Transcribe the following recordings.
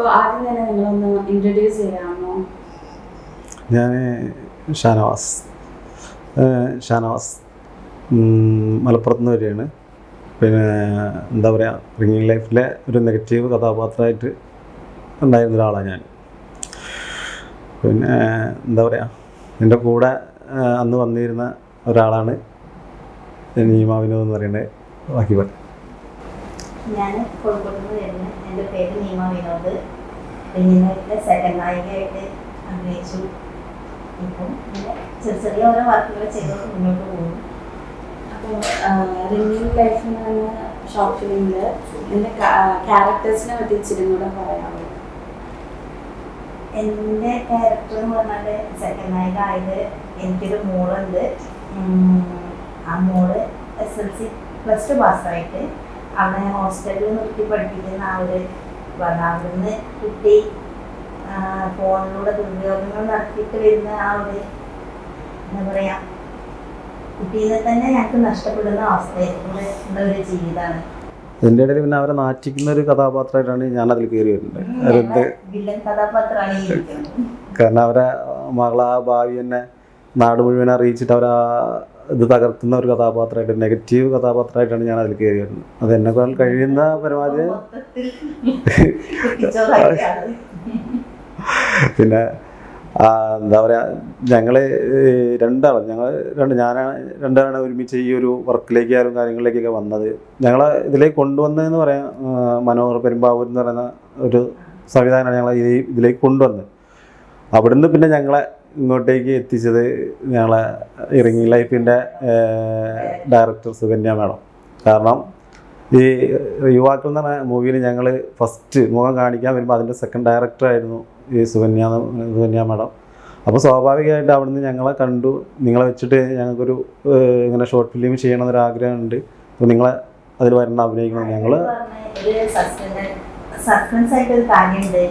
അപ്പോൾ ആദ്യം തന്നെ നിങ്ങളൊന്ന് ഇൻട്രൊഡ്യൂസ് ചെയ്യാമോ? ഞാൻ ഷാനവാസ് മലപ്പുറത്ത് നിന്ന് വരികയാണ്. പിന്നെ എന്താ പറയുക, റിംഗിങ് ലൈഫിലെ ഒരു നെഗറ്റീവ് കഥാപാത്രമായിട്ട് ഉണ്ടായിരുന്ന ഒരാളാണ് ഞാൻ. പിന്നെ എന്താ പറയുക, എൻ്റെ കൂടെ അന്ന് വന്നിരുന്ന ഒരാളാണ് നീമ വിനോദ് എന്ന് പറയുന്നത്. ബാക്കി പറ. ഞാൻ കോഴിക്കോട് നിന്ന് വരുന്ന, എൻ്റെ പേര് നീമ വിനോദ്. റിംഗിങ്ങിലെ സെക്കൻഡ് നായികയായിട്ട് അഭിനയിച്ചു. ഇപ്പം ചെറിയ ചെറിയ ഓരോ വർക്കുകൾ ചെയ്തുകൊണ്ട് മുന്നോട്ട് പോകുന്നു. അപ്പോൾ റിംഗിങ് ലൈഫിൽ നിന്ന് ഷോർട്ട് ഫിലിമിൽ എൻ്റെ ക്യാരക്ടേഴ്സിനെ പറ്റി ഇച്ചിരി കൂടെ പറയാമോ? എൻ്റെ ക്യാരക്ടർ എന്ന് പറഞ്ഞാൽ സെക്കൻഡ് നായിക ആയത് എനിക്കൊരു മോളുണ്ട്. ആ മോള് SLC +2 പാസ്സായിട്ട് അവളെ ഹോസ്റ്റലിൽ നിർത്തി പഠിപ്പിക്കുന്ന ആ ഒരു അവിടുന്ന് കുട്ടി ഫോണിലൂടെ ദുരുപയോഗങ്ങൾ നടത്തിയിട്ട് വരുന്ന ആ ഒരു എന്താ പറയുക, കുട്ടീനെ തന്നെ ഞങ്ങൾക്ക് നഷ്ടപ്പെടുന്ന അവസ്ഥയിലൂടെ ഉള്ള ഒരു ജീവിതമാണ്. ഇതിൻ്റെ ഇടയിൽ പിന്നെ അവരെ നാറ്റിക്കുന്ന ഒരു കഥാപാത്രമായിട്ടാണ് ഞാനതിൽ കയറി വരുന്നത്. വില്ലൻ കഥാപാത്രമാണ് ഈ ഇരിക്കുന്നത്. കാരണം അവരെ മകളെ ആ ഭാവി തന്നെ നാട് മുഴുവൻ അറിയിച്ചിട്ട് അവരാ ഇത് തകർക്കുന്ന ഒരു കഥാപാത്രമായിട്ട്, നെഗറ്റീവ് കഥാപാത്രമായിട്ടാണ് ഞാൻ അതിൽ കയറി വരുന്നത്. അത് എന്നെക്കാൾ കഴിയുന്ന പരമാവധി പിന്നെ എന്താ പറയുക, രണ്ടാളാണ് ഒരുമിച്ച് ഈ ഒരു വർക്കിലേക്കായാലും കാര്യങ്ങളിലേക്കൊക്കെ വന്നത്. ഞങ്ങളെ ഇതിലേക്ക് കൊണ്ടുവന്നതെന്ന് പറയാം മനോഹർ പെരുമ്പാവൂർ എന്ന് പറയുന്ന ഒരു സംവിധാനമാണ് ഞങ്ങളെ ഇതിലേക്ക് കൊണ്ടുവന്നത്. അവിടുന്ന് പിന്നെ ഞങ്ങളെ ഇങ്ങോട്ടേക്ക് എത്തിച്ചത് ഞങ്ങളെ റിംഗിങ് ലൈഫിൻ്റെ ഡയറക്ടർ സുകന്യ മാഡം. കാരണം ഈ യുവാക്കൾ എന്ന് പറഞ്ഞ മൂവിയിൽ ഞങ്ങൾ ഫസ്റ്റ് മുഖം കാണിക്കാൻ വരുമ്പോൾ അതിൻ്റെ സെക്കൻഡ് ഡയറക്ടറായിരുന്നു ഈ സുകന്യ മാഡം. അപ്പോൾ സ്വാഭാവികമായിട്ട് അവിടുന്ന് ഞങ്ങളെ കണ്ടു, നിങ്ങളെ വെച്ചിട്ട് ഞങ്ങൾക്കൊരു ഇങ്ങനെ ഷോർട്ട് ഫിലിം ചെയ്യണമെന്നൊരാഗ്രഹമുണ്ട്, അപ്പോൾ നിങ്ങളെ അതിൽ വരണം, അഭിനയിക്കണം. ഞങ്ങൾ സസ്പെൻസ് ആയിട്ടൊരു കാര്യമുണ്ട്,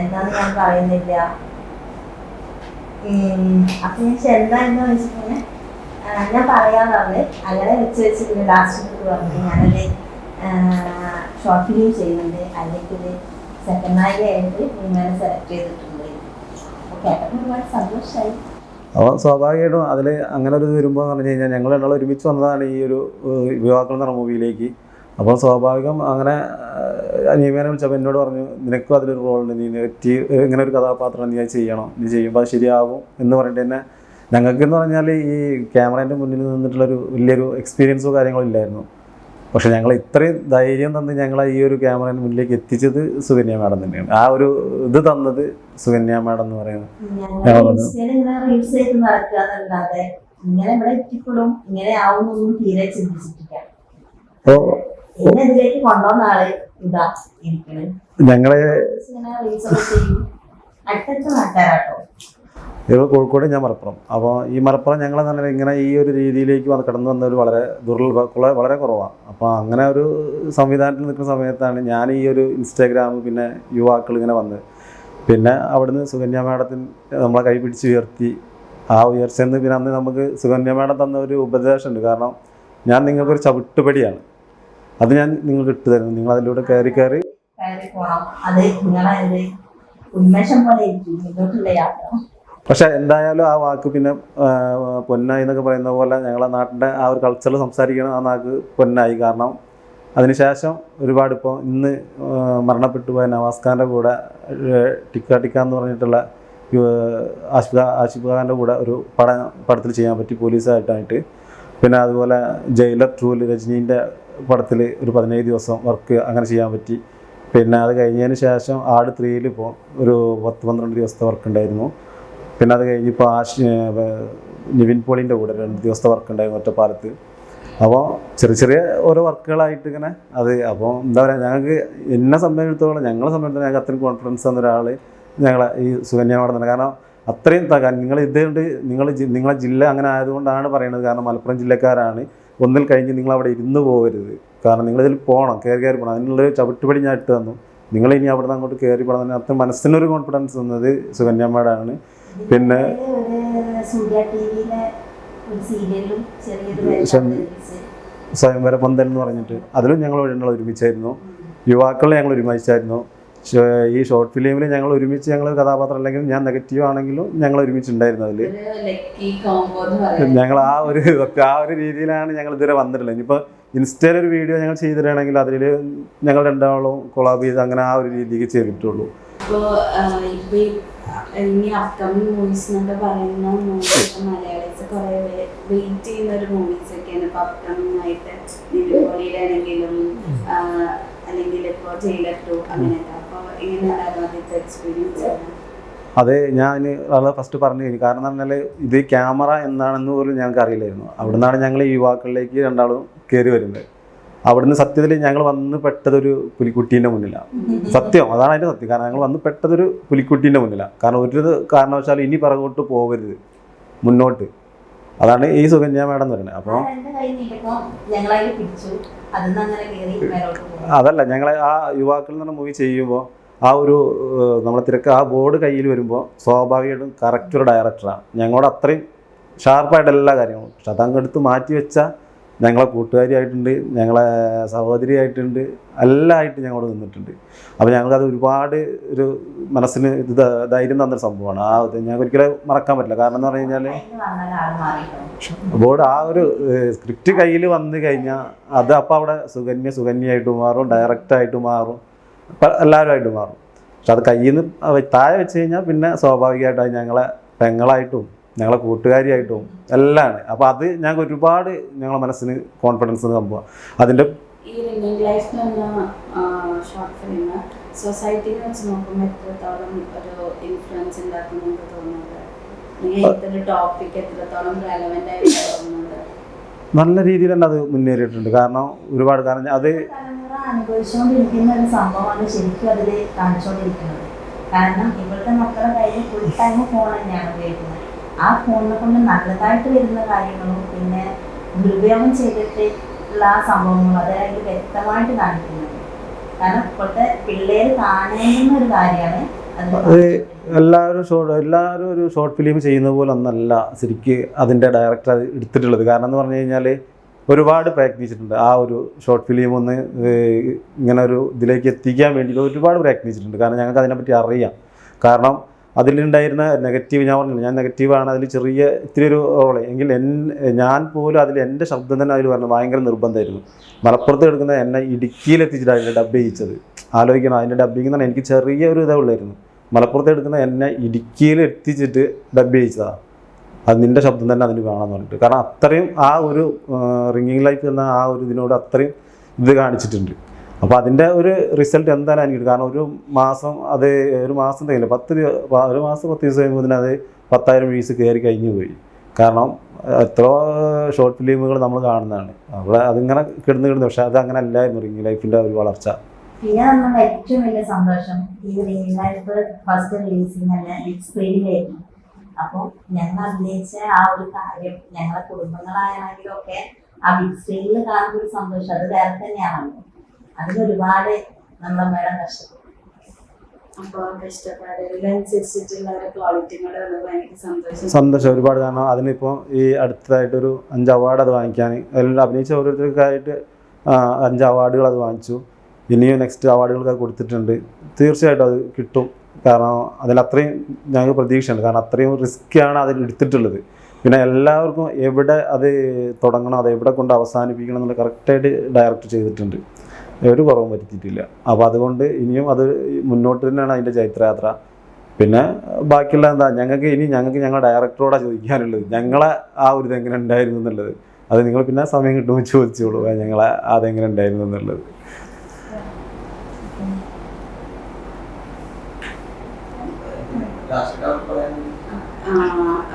എന്താണെന്ന് ഞാൻ പറയുന്നില്ല. അപ്പം ഞാൻ എന്താണെന്ന് വെച്ചിട്ടുണ്ടെങ്കിൽ ഞാൻ പറയാന്ന് പറഞ്ഞ് അങ്ങനെ വെച്ച് പിന്നെ ലാസ്റ്റ് പറഞ്ഞു ഞാനത് ഷോർട്ട് ഫിലിം ചെയ്യുന്നുണ്ട്, അല്ലെങ്കിൽ സെക്കൻഡ് നായികയായിട്ട് നിങ്ങളെ സെലക്ട് ചെയ്തിട്ടുണ്ട്. അപ്പോൾ കേട്ടപ്പോൾ ഒരുപാട് സന്തോഷമായി. അപ്പോൾ സ്വാഭാവികമായിട്ടും അതിൽ അങ്ങനെ ഒരു ഇത് വരുമ്പോൾ എന്ന് പറഞ്ഞു കഴിഞ്ഞാൽ ഞങ്ങൾ രണ്ടാളും ഒരുമിച്ച് വന്നതാണ് ഈ ഒരു യുവാക്കൾ എന്ന് പറഞ്ഞ മൂവിയിലേക്ക്. അപ്പോൾ സ്വാഭാവികം അങ്ങനെ നീമേനെ വിളിച്ചപ്പോൾ എന്നോട് പറഞ്ഞു, നിനക്കും അതിലൊരു റോളുണ്ട്, നീ നെഗറ്റീവ് ഇങ്ങനെ ഒരു കഥാപാത്രം നീ ചെയ്യണം, നീ ചെയ്യുമ്പോൾ അത് ശരിയാകും എന്ന് പറഞ്ഞിട്ട് തന്നെ. ഞങ്ങൾക്കെന്ന് പറഞ്ഞാൽ ഈ ക്യാമറേൻ്റെ മുന്നിൽ നിന്നിട്ടുള്ളൊരു വലിയൊരു എക്സ്പീരിയൻസോ കാര്യങ്ങളോ ഇല്ലായിരുന്നു. പക്ഷെ ഞങ്ങൾ ഇത്രയും ധൈര്യം തന്ന് ഞങ്ങളെ ഈ ഒരു ക്യാമറേൻ്റെ മുന്നിലേക്ക് എത്തിച്ചത് സുകന്യ മാഡം തന്നെയാണ്. ആ ഒരു ഇത് തന്നത് സുകന്യ മാഡം എന്ന് പറയുന്നത്. ഞങ്ങളെ ഇവർ കോഴിക്കോട്, ഞാൻ മലപ്പുറം. അപ്പോൾ ഈ മലപ്പുറം ഞങ്ങളെ തന്നെ ഇങ്ങനെ ഈ ഒരു രീതിയിലേക്ക് കടന്നു വന്നവർ വളരെ കുറവാണ്. അപ്പോൾ അങ്ങനെ ഒരു സംവിധാനത്തിൽ നിൽക്കുന്ന സമയത്താണ് ഞാൻ ഈ ഒരു ഇൻസ്റ്റാഗ്രാം പിന്നെ യുവാക്കൾ ഇങ്ങനെ വന്നത്. പിന്നെ അവിടുന്ന് സുകന്യ മാഡത്തിന് നമ്മളെ കൈ പിടിച്ച് ഉയർത്തി. ആ ഉയർച്ചെന്ന് പിന്നെ അന്ന് നമുക്ക് സുകന്യ മാഡം തന്ന ഒരു ഉപദേശമുണ്ട്. കാരണം ഞാൻ നിങ്ങൾക്കൊരു ചവിട്ടുപടിയാണ്, അത് ഞാൻ നിങ്ങൾക്ക് ഇട്ട് തരുന്നു, നിങ്ങൾ അതിലൂടെ കയറി പോകണം. അത് നിങ്ങളെ ഉന്മേഷം പോലെ മുന്നോട്ടുള്ള യാത്ര. പക്ഷെ എന്തായാലും ആ വാക്ക് പിന്നെ പൊന്നായി എന്നൊക്കെ പറയുന്ന പോലെ ഞങ്ങളെ നാട്ടിൻ്റെ ആ ഒരു കൾച്ചറിൽ സംസാരിക്കണം, ആ നാക്ക് പൊന്നായി. കാരണം അതിനുശേഷം ഒരുപാട് ഇപ്പോൾ ഇന്ന് മരണപ്പെട്ടു പോയ നവാസ് ഖാൻ്റെ കൂടെ ടിക്ക എന്ന് പറഞ്ഞിട്ടുള്ള ആഷിഫ് ഖാൻ്റെ കൂടെ ഒരു പടത്തിൽ ചെയ്യാൻ പറ്റി പോലീസായിട്ടായിട്ട്. പിന്നെ അതുപോലെ ജയിലർ 2 രജനീൻ്റെ പടത്തിൽ ഒരു 15 ദിവസം വർക്ക് അങ്ങനെ ചെയ്യാൻ പറ്റി. പിന്നെ അത് കഴിഞ്ഞതിന് ശേഷം ആട് 3 ഇപ്പോൾ ഒരു 10-12 ദിവസത്തെ വർക്ക് ഉണ്ടായിരുന്നു. പിന്നെ അത് കഴിഞ്ഞിപ്പോൾ നിവിൻ പോളിൻ്റെ കൂടെ 2 ദിവസത്തെ വർക്ക് ഉണ്ടായിരുന്നു ഒറ്റപ്പാലത്ത്. അപ്പോൾ ചെറിയ ഓരോ വർക്കുകളായിട്ട് ഇങ്ങനെ അത്. അപ്പോൾ എന്താ പറയുക, ഞങ്ങൾക്ക് എന്നെ സംബന്ധിച്ചിടത്തോളം ഞങ്ങൾക്ക് അത്രയും കോൺഫിഡൻസ് തന്ന ഒരാൾ ഞങ്ങളെ ഈ സുകന്യ മാഡം തന്നെ. കാരണം അത്രയും നിങ്ങൾ ഇതുകൊണ്ട് നിങ്ങളെ ജില്ല അങ്ങനെ ആയതുകൊണ്ടാണ് പറയുന്നത്. കാരണം മലപ്പുറം ജില്ലക്കാരാണ്, ഒന്നിൽ കഴിഞ്ഞ് നിങ്ങൾ അവിടെ ഇരുന്ന് പോകരുത്. കാരണം നിങ്ങളിതിൽ പോകണം, കയറി പോകണം. അതിനുള്ളൊരു ചവിട്ടുപടി ഞാൻ ഇട്ട് തന്നു. നിങ്ങൾ ഇനി അവിടെ നിന്ന് അങ്ങോട്ട് കയറി പോകണം. അത്ര മനസ്സിനൊരു കോൺഫിഡൻസ് തന്നത് സുകന്യ മാഡമാണ്. പിന്നെ സ്വയംവര പന്തൽ എന്ന് പറഞ്ഞിട്ട് അതിലും ഞങ്ങൾ ഒരുമിച്ചായിരുന്നു. യുവാക്കളെ ഞങ്ങൾ ഒരുമിച്ചായിരുന്നു. ഈ ഷോർട്ട് ഫിലിമിൽ ഞങ്ങൾ ഒരുമിച്ച് കഥാപാത്രം അല്ലെങ്കിൽ ഞാൻ നെഗറ്റീവ് ആണെങ്കിലും ഞങ്ങൾ ഒരുമിച്ചുണ്ടായിരുന്നു അതിൽ. ഞങ്ങൾ ആ ഒരു രീതിയിലാണ് ഞങ്ങൾ ഇതുവരെ വന്നിട്ടുള്ളത്. ഇനിയിപ്പോൾ ഇൻസ്റ്റയിൽ ഒരു വീഡിയോ ഞങ്ങൾ ചെയ്തിട്ടാണെങ്കിൽ അതിൽ ഞങ്ങൾ രണ്ടാളും കൊളാബ് ചെയ്ത് അങ്ങനെ ആ ഒരു രീതിക്ക് ചെയ്തിട്ടുള്ളൂ. ഇനി അപ്കമിങ് മൂവീസ് എന്നൊക്കെ പറയുന്ന മലയാളീസ് കുറെ വെയിറ്റ് ചെയ്യുന്ന ഒരു മൂവീസ് ഒക്കെയാണ് ഇപ്പൊ അപ്കമിങ് ആയിട്ട്. നിവിൻപോളിയുടെ ആണെങ്കിലും അല്ലെങ്കിൽ ഇപ്പൊ ജയിലർ 2 അങ്ങനെയൊക്കെ. അപ്പൊ എങ്ങനെയുണ്ടായിരുന്നു ആദ്യത്തെ എക്സ്പീരിയൻസ്? അത് ഞാൻ വളരെ ഫസ്റ്റ് പറഞ്ഞു കഴിഞ്ഞു. കാരണം എന്ന് പറഞ്ഞാൽ ഇത് ക്യാമറ എന്താണെന്ന് പോലും ഞങ്ങൾക്ക് അറിയില്ലായിരുന്നു. അവിടെ നിന്നാണ് ഞങ്ങൾ ഈ യുവാക്കളിലേക്ക് രണ്ടാളും കയറി വരുന്നത്. അവിടുന്ന് സത്യത്തിൽ ഞങ്ങൾ വന്ന് പെട്ടതൊരു പുലിക്കുട്ടീൻ്റെ മുന്നിലാണ്. സത്യം അതാണ് അതിൻ്റെ സത്യം. കാരണം ഞങ്ങൾ വന്ന് പെട്ടതൊരു പുലിക്കുട്ടീൻ്റെ മുന്നിലാണ്. കാരണം ഒരു കാരണവശാലും ഇനി പിറകോട്ട് പോകരുത്, മുന്നോട്ട്. അതാണ് ഈ സുകന്യ മാഡം എന്ന് പറയുന്നത്. അപ്പോൾ അതല്ല, ഞങ്ങൾ ആ യുവാക്കൾ എന്ന് പറഞ്ഞ മൂവി ചെയ്യുമ്പോൾ ആ ഒരു നമ്മളെ തിരക്ക് ആ ബോർഡ് കയ്യിൽ വരുമ്പോൾ സ്വാഭാവികമായിട്ടും കറക്റ്റ് ഒരു ഡയറക്ടറാണ്. ഞങ്ങളോട് അത്രയും ഷാർപ്പായിട്ട് എല്ലാ കാര്യങ്ങളും. പക്ഷെ അതങ്ങെടുത്ത് മാറ്റി വെച്ചാൽ ഞങ്ങളെ കൂട്ടുകാരിയായിട്ടുണ്ട്, ഞങ്ങളെ സഹോദരിയായിട്ടുണ്ട്, എല്ലാമായിട്ട് ഞങ്ങളോട് നിന്നിട്ടുണ്ട്. അപ്പോൾ ഞങ്ങൾക്കത് ഒരുപാട് ഒരു മനസ്സിന് ധൈര്യം തന്നൊരു സംഭവമാണ്. ആ ഞങ്ങൾക്ക് ഒരിക്കലും മറക്കാൻ പറ്റില്ല. കാരണം എന്ന് പറഞ്ഞു കഴിഞ്ഞാൽ ബോർഡ് ആ ഒരു സ്ക്രിപ്റ്റ് കയ്യിൽ വന്നു കഴിഞ്ഞാൽ അത് അപ്പോൾ അവിടെ സുകന്യായിട്ട് മാറും, ഡയറക്റ്റായിട്ട് മാറും, എല്ലാവരുമായിട്ട് മാറും. പക്ഷെ അത് കയ്യിൽ നിന്ന് താഴെ വെച്ച് കഴിഞ്ഞാൽ പിന്നെ സ്വാഭാവികമായിട്ട് അത് ഞങ്ങളെ പെങ്ങളായിട്ടും ഞങ്ങളെ കൂട്ടുകാരിയായിട്ടും എല്ലാമാണ്. അപ്പോൾ അത് ഞങ്ങൾക്ക് ഒരുപാട് ഞങ്ങളെ മനസ്സിന് കോൺഫിഡൻസ് സംഭവം. അതിൻ്റെ ഈ റിംഗിങ് ലൈഫ് എന്ന ഷോർട്ട് ഫിലിം സൊസൈറ്റിനെ വെച്ച് നോക്കുമ്പോൾ എത്രത്തോളം ഒരു ഇൻഫ്ലുവൻസ് ഉണ്ടാക്കുന്നുണ്ട് തോന്നുന്നത്? ഇത്തരം ടോപ്പിക് എത്രത്തോളം റെലവൻ്റ് ആയിട്ട് തോന്നുന്നത്? നല്ല രീതിയിൽ തന്നെ അത് മുന്നേറിയിട്ടുണ്ട്. കാരണം ഒരുപാട് അത് അനുഭവിച്ചുകൊണ്ടിരിക്കുന്ന ഒരു സംഭവമാണ് ശരിക്കും അതിൽ കാണിച്ചുകൊണ്ടിരിക്കുന്നത്. കാരണം ഇപ്പോഴത്തെ മക്കളുടെ കയ്യിൽ ഫുൾ ടൈം ഫോൺ തന്നെയാണ് ഉപയോഗിക്കുന്നത്. ആ ഫോണിനെ കൊണ്ട് നല്ലതായിട്ട് വരുന്ന കാര്യങ്ങളും പിന്നെ ദുരുപയോഗം ചെയ്തിട്ടുള്ള ആ സംഭവങ്ങളും അതായത് വ്യക്തമായിട്ട് കാണിക്കുന്നുണ്ട്. കാരണം ഇപ്പോഴത്തെ പിള്ളേർ കാണേണ്ടുന്ന ഒരു കാര്യമാണ് അത്. എല്ലാവരും ഒരു ഷോർട്ട് ഫിലിം ചെയ്യുന്ന പോലെ ഒന്നല്ല ശരിക്ക് അതിൻ്റെ ഡയറക്ടർ അത് എടുത്തിട്ടുള്ളത്. കാരണം എന്ന് പറഞ്ഞു കഴിഞ്ഞാൽ ഒരുപാട് പ്രയത്നിച്ചിട്ടുണ്ട്. ആ ഒരു ഷോർട്ട് ഫിലിം ഒന്ന് ഇങ്ങനെ ഒരു ഇതിലേക്ക് എത്തിക്കാൻ വേണ്ടി ഒരുപാട് പ്രയത്നിച്ചിട്ടുണ്ട്. കാരണം ഞങ്ങൾക്ക് അതിനെപ്പറ്റി അറിയാം. കാരണം അതിലുണ്ടായിരുന്ന നെഗറ്റീവ് ഞാൻ പറഞ്ഞില്ല, ഞാൻ നെഗറ്റീവാണ്, അതിൽ ചെറിയ ഇത്തിരി ഒരു റോള് എങ്കിൽ ഞാൻ പോലും അതിൽ എൻ്റെ ശബ്ദം തന്നെ അതിൽ പറഞ്ഞു ഭയങ്കര നിർബന്ധമായിരുന്നു. മലപ്പുറത്ത് എടുക്കുന്ന എന്നെ ഇടുക്കിയിലെത്തിച്ചിട്ട് അതിൻ്റെ ഡബ് ചെയ്യിച്ചത് ആലോചിക്കണം. അതിൻ്റെ ഡബ്ബിങ് എന്ന് പറഞ്ഞാൽ എനിക്ക് ചെറിയൊരു ഇതേ ഉള്ളായിരുന്നു. മലപ്പുറത്ത് എടുക്കുന്ന എന്നെ ഇടുക്കിയിൽ എത്തിച്ചിട്ട് ഡബ് ചെയ്യിച്ചതാണ്. അത് നിൻ്റെ ശബ്ദം തന്നെ അതിന് വേണമെന്ന് പറഞ്ഞിട്ട്. കാരണം അത്രയും ആ ഒരു റിംഗിങ് ലൈഫ് എന്ന ആ ഒരു ഇതിനോട് അത്രയും ഇത് കാണിച്ചിട്ടുണ്ട്. അപ്പോൾ അതിൻ്റെ ഒരു റിസൾട്ട് എന്തായാലും എനിക്ക്. കാരണം ഒരു മാസം തന്നെയില്ല, 10 മാസം 10 ദിവസം കഴിയുമ്പോൾ അത് 10,000 വ്യൂസ് കയറി കഴിഞ്ഞു പോയി. കാരണം എത്ര ഷോർട്ട് ഫിലിമുകൾ നമ്മൾ കാണുന്നതാണ്. അവിടെ അതിങ്ങനെ കിടന്ന് പക്ഷെ അത് അങ്ങനെ അല്ലായിരുന്നു റിംഗ് ലൈഫിൻ്റെ ഒരു വളർച്ച. പിന്നെ നമ്മൾ ഏറ്റവും വലിയ സന്തോഷം ഈ റിംഗ് ലൈഫ് ഫസ്റ്റ് റിലീസിങ് തന്നെ ബിഗ് സ്ക്രീനിലായിരുന്നു. അപ്പോൾ ഞങ്ങൾ അഭിനയിച്ച ആ ഒരു കാര്യം ഞങ്ങളെ കുടുംബങ്ങളായാണെങ്കിലും ഒക്കെ ആ ബിഗ് സ്ക്രീനിൽ കാണുന്ന ഒരു സന്തോഷം അത് വേറെ തന്നെയാണല്ലോ. അതിലൊരുപാട് നമ്മളെ മേഡം കഷ്ടപ്പെട്ടു. സന്തോഷം ഒരുപാട്. കാരണം അതിനിപ്പോൾ ഈ അടുത്തതായിട്ടൊരു 5 അവാർഡ് അത് വാങ്ങിക്കാൻ എല്ലാം അഭിനയിച്ച ഓരോരുത്തർക്കായിട്ട് 5 അവാർഡുകൾ അത് വാങ്ങിച്ചു. ഇനിയും നെക്സ്റ്റ് അവാർഡുകൾക്ക് കൊടുത്തിട്ടുണ്ട്. തീർച്ചയായിട്ടും അത് കിട്ടും. കാരണം അതിലത്രയും ഞങ്ങൾക്ക് പ്രതീക്ഷയുണ്ട്. കാരണം അത്രയും റിസ്ക്കാണ് അതിൽ എടുത്തിട്ടുള്ളത്. പിന്നെ എല്ലാവർക്കും എവിടെ അത് തുടങ്ങണം, അത് എവിടെ കൊണ്ട് അവസാനിപ്പിക്കണം എന്നുള്ള കറക്റ്റായിട്ട് ഡയറക്റ്റ് ചെയ്തിട്ടുണ്ട്. ഒരു കുറവും വരുത്തിയിട്ടില്ല. അപ്പോൾ അതുകൊണ്ട് ഇനിയും അത് മുന്നോട്ട് തന്നെയാണ് അതിൻ്റെ ചൈത്രയാത്ര. പിന്നെ ബാക്കിയുള്ള ഞങ്ങൾക്ക് ഞങ്ങളുടെ ഡയറക്ടറോടാണ് ചോദിക്കാനുള്ളത്, ഞങ്ങളെ ആ ഒരു ഇതെങ്ങനെ ഉണ്ടായിരുന്നു എന്നുള്ളത്. അത് നിങ്ങൾ പിന്നെ സമയം കിട്ടുമ്പോൾ ചോദിച്ചോളൂ ഞങ്ങളെ അതെങ്ങനെ ഉണ്ടായിരുന്നു എന്നുള്ളത്.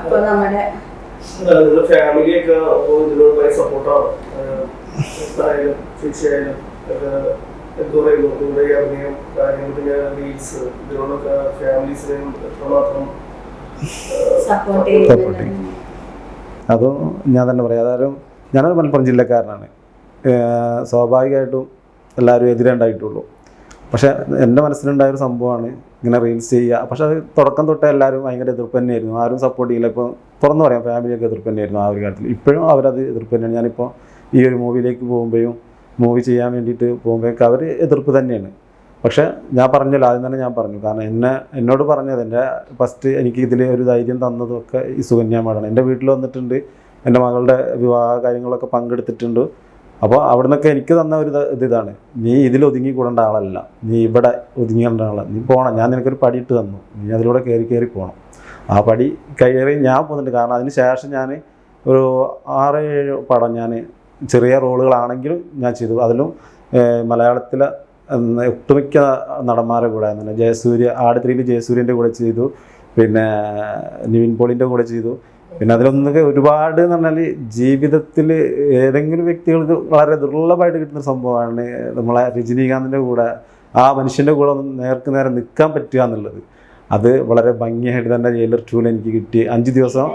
അപ്പോൾ നമ്മുടെ ഫാമിലിയൊക്കെ ഇതിനോട് ഭയങ്കര സപ്പോർട്ടാണ്. തീർച്ചയായും എന്താ പറയുന്നു ഇവിടെ അഭിനയം കാര്യങ്ങൾ പിന്നെ റീൽസ് ഇതിനോടൊക്കെ ഫാമിലീസിനെയും എത്രമാത്രം സപ്പോർട്ട് ചെയ്യും. അതും ഞാൻ തന്നെ പറയാം. അതായത് ഞാനൊരു മലപ്പുറം ജില്ലക്കാരനാണ്. സ്വാഭാവികമായിട്ടും എല്ലാവരും എതിരുണ്ടായിട്ടുള്ളൂ. പക്ഷേ എൻ്റെ മനസ്സിലുണ്ടായൊരു സംഭവമാണ് ഇങ്ങനെ റീൽസ് ചെയ്യുക. പക്ഷെ അത് തുടക്കം തൊട്ടേ എല്ലാവരും ഭയങ്കര എതിർപ്പ് തന്നെയായിരുന്നു. ആരും സപ്പോർട്ട് ചെയ്യില്ല. ഇപ്പോൾ തുറന്നു പറയാം, ഫാമിലിയൊക്കെ എതിർപ്പ് തന്നെയായിരുന്നു ആ ഒരു കാര്യത്തിൽ. ഇപ്പോഴും അവരത് എതിർപ്പ് തന്നെയാണ്. ഞാനിപ്പോൾ ഈ ഒരു മൂവിയിലേക്ക് പോകുമ്പോഴും മൂവി ചെയ്യാൻ വേണ്ടിയിട്ട് പോകുമ്പോഴേക്കും അവർ എതിർപ്പ് തന്നെയാണ്. പക്ഷെ ഞാൻ പറഞ്ഞല്ലോ, ആദ്യം തന്നെ ഞാൻ പറഞ്ഞു, കാരണം എന്നോട് പറഞ്ഞത് എൻ്റെ ഫസ്റ്റ് എനിക്ക് ഇതിൽ ഒരു ധൈര്യം തന്നതൊക്കെ ഈ സുകന്യ മാഡാണ്. എൻ്റെ വീട്ടിൽ വന്നിട്ടുണ്ട്, എൻ്റെ മകളുടെ വിവാഹ കാര്യങ്ങളൊക്കെ പങ്കെടുത്തിട്ടുണ്ട്. അപ്പോൾ അവിടെ നിന്നൊക്കെ എനിക്ക് തന്ന ഒരു ഇതാണ്, നീ ഇതിൽ ഒതുങ്ങിക്കൂടേണ്ട ആളല്ല, നീ ഇവിടെ ഒതുങ്ങേണ്ട ആളല്ല, നീ പോകണം, ഞാൻ നിനക്കൊരു പടി ഇട്ട് തന്നു, നീ അതിലൂടെ കയറി പോകണം. ആ പടി കയറി ഞാൻ പോകുന്നുണ്ട്. കാരണം അതിന് ശേഷം ഞാൻ ഒരു 6-7 പടം ഞാൻ ചെറിയ റോളുകളാണെങ്കിലും ഞാൻ ചെയ്തു. അതിലും മലയാളത്തിലെ ഒട്ടുമിക്ക നടന്മാരുടെ കൂടെ തന്നെ ജയസൂര്യ, ആട്3 ജയസൂര്യൻ്റെ കൂടെ ചെയ്തു, പിന്നെ നിവിൻ പോളിൻ്റെ കൂടെ ചെയ്തു. പിന്നെ അതിലൊന്നൊക്കെ ഒരുപാട് എന്ന് പറഞ്ഞാൽ ജീവിതത്തിൽ ഏതെങ്കിലും വ്യക്തികൾക്ക് വളരെ ദുർലഭമായിട്ട് കിട്ടുന്ന സംഭവമാണ് നമ്മളെ രജനീകാന്തിൻ്റെ കൂടെ, ആ മനുഷ്യൻ്റെ കൂടെ ഒന്ന് നേർക്ക് നേരെ നിൽക്കാൻ പറ്റുക എന്നുള്ളത്. അത് വളരെ ഭംഗിയായിട്ട് തന്നെ ജയിലർ 2 എനിക്ക് കിട്ടി. 5 ദിവസം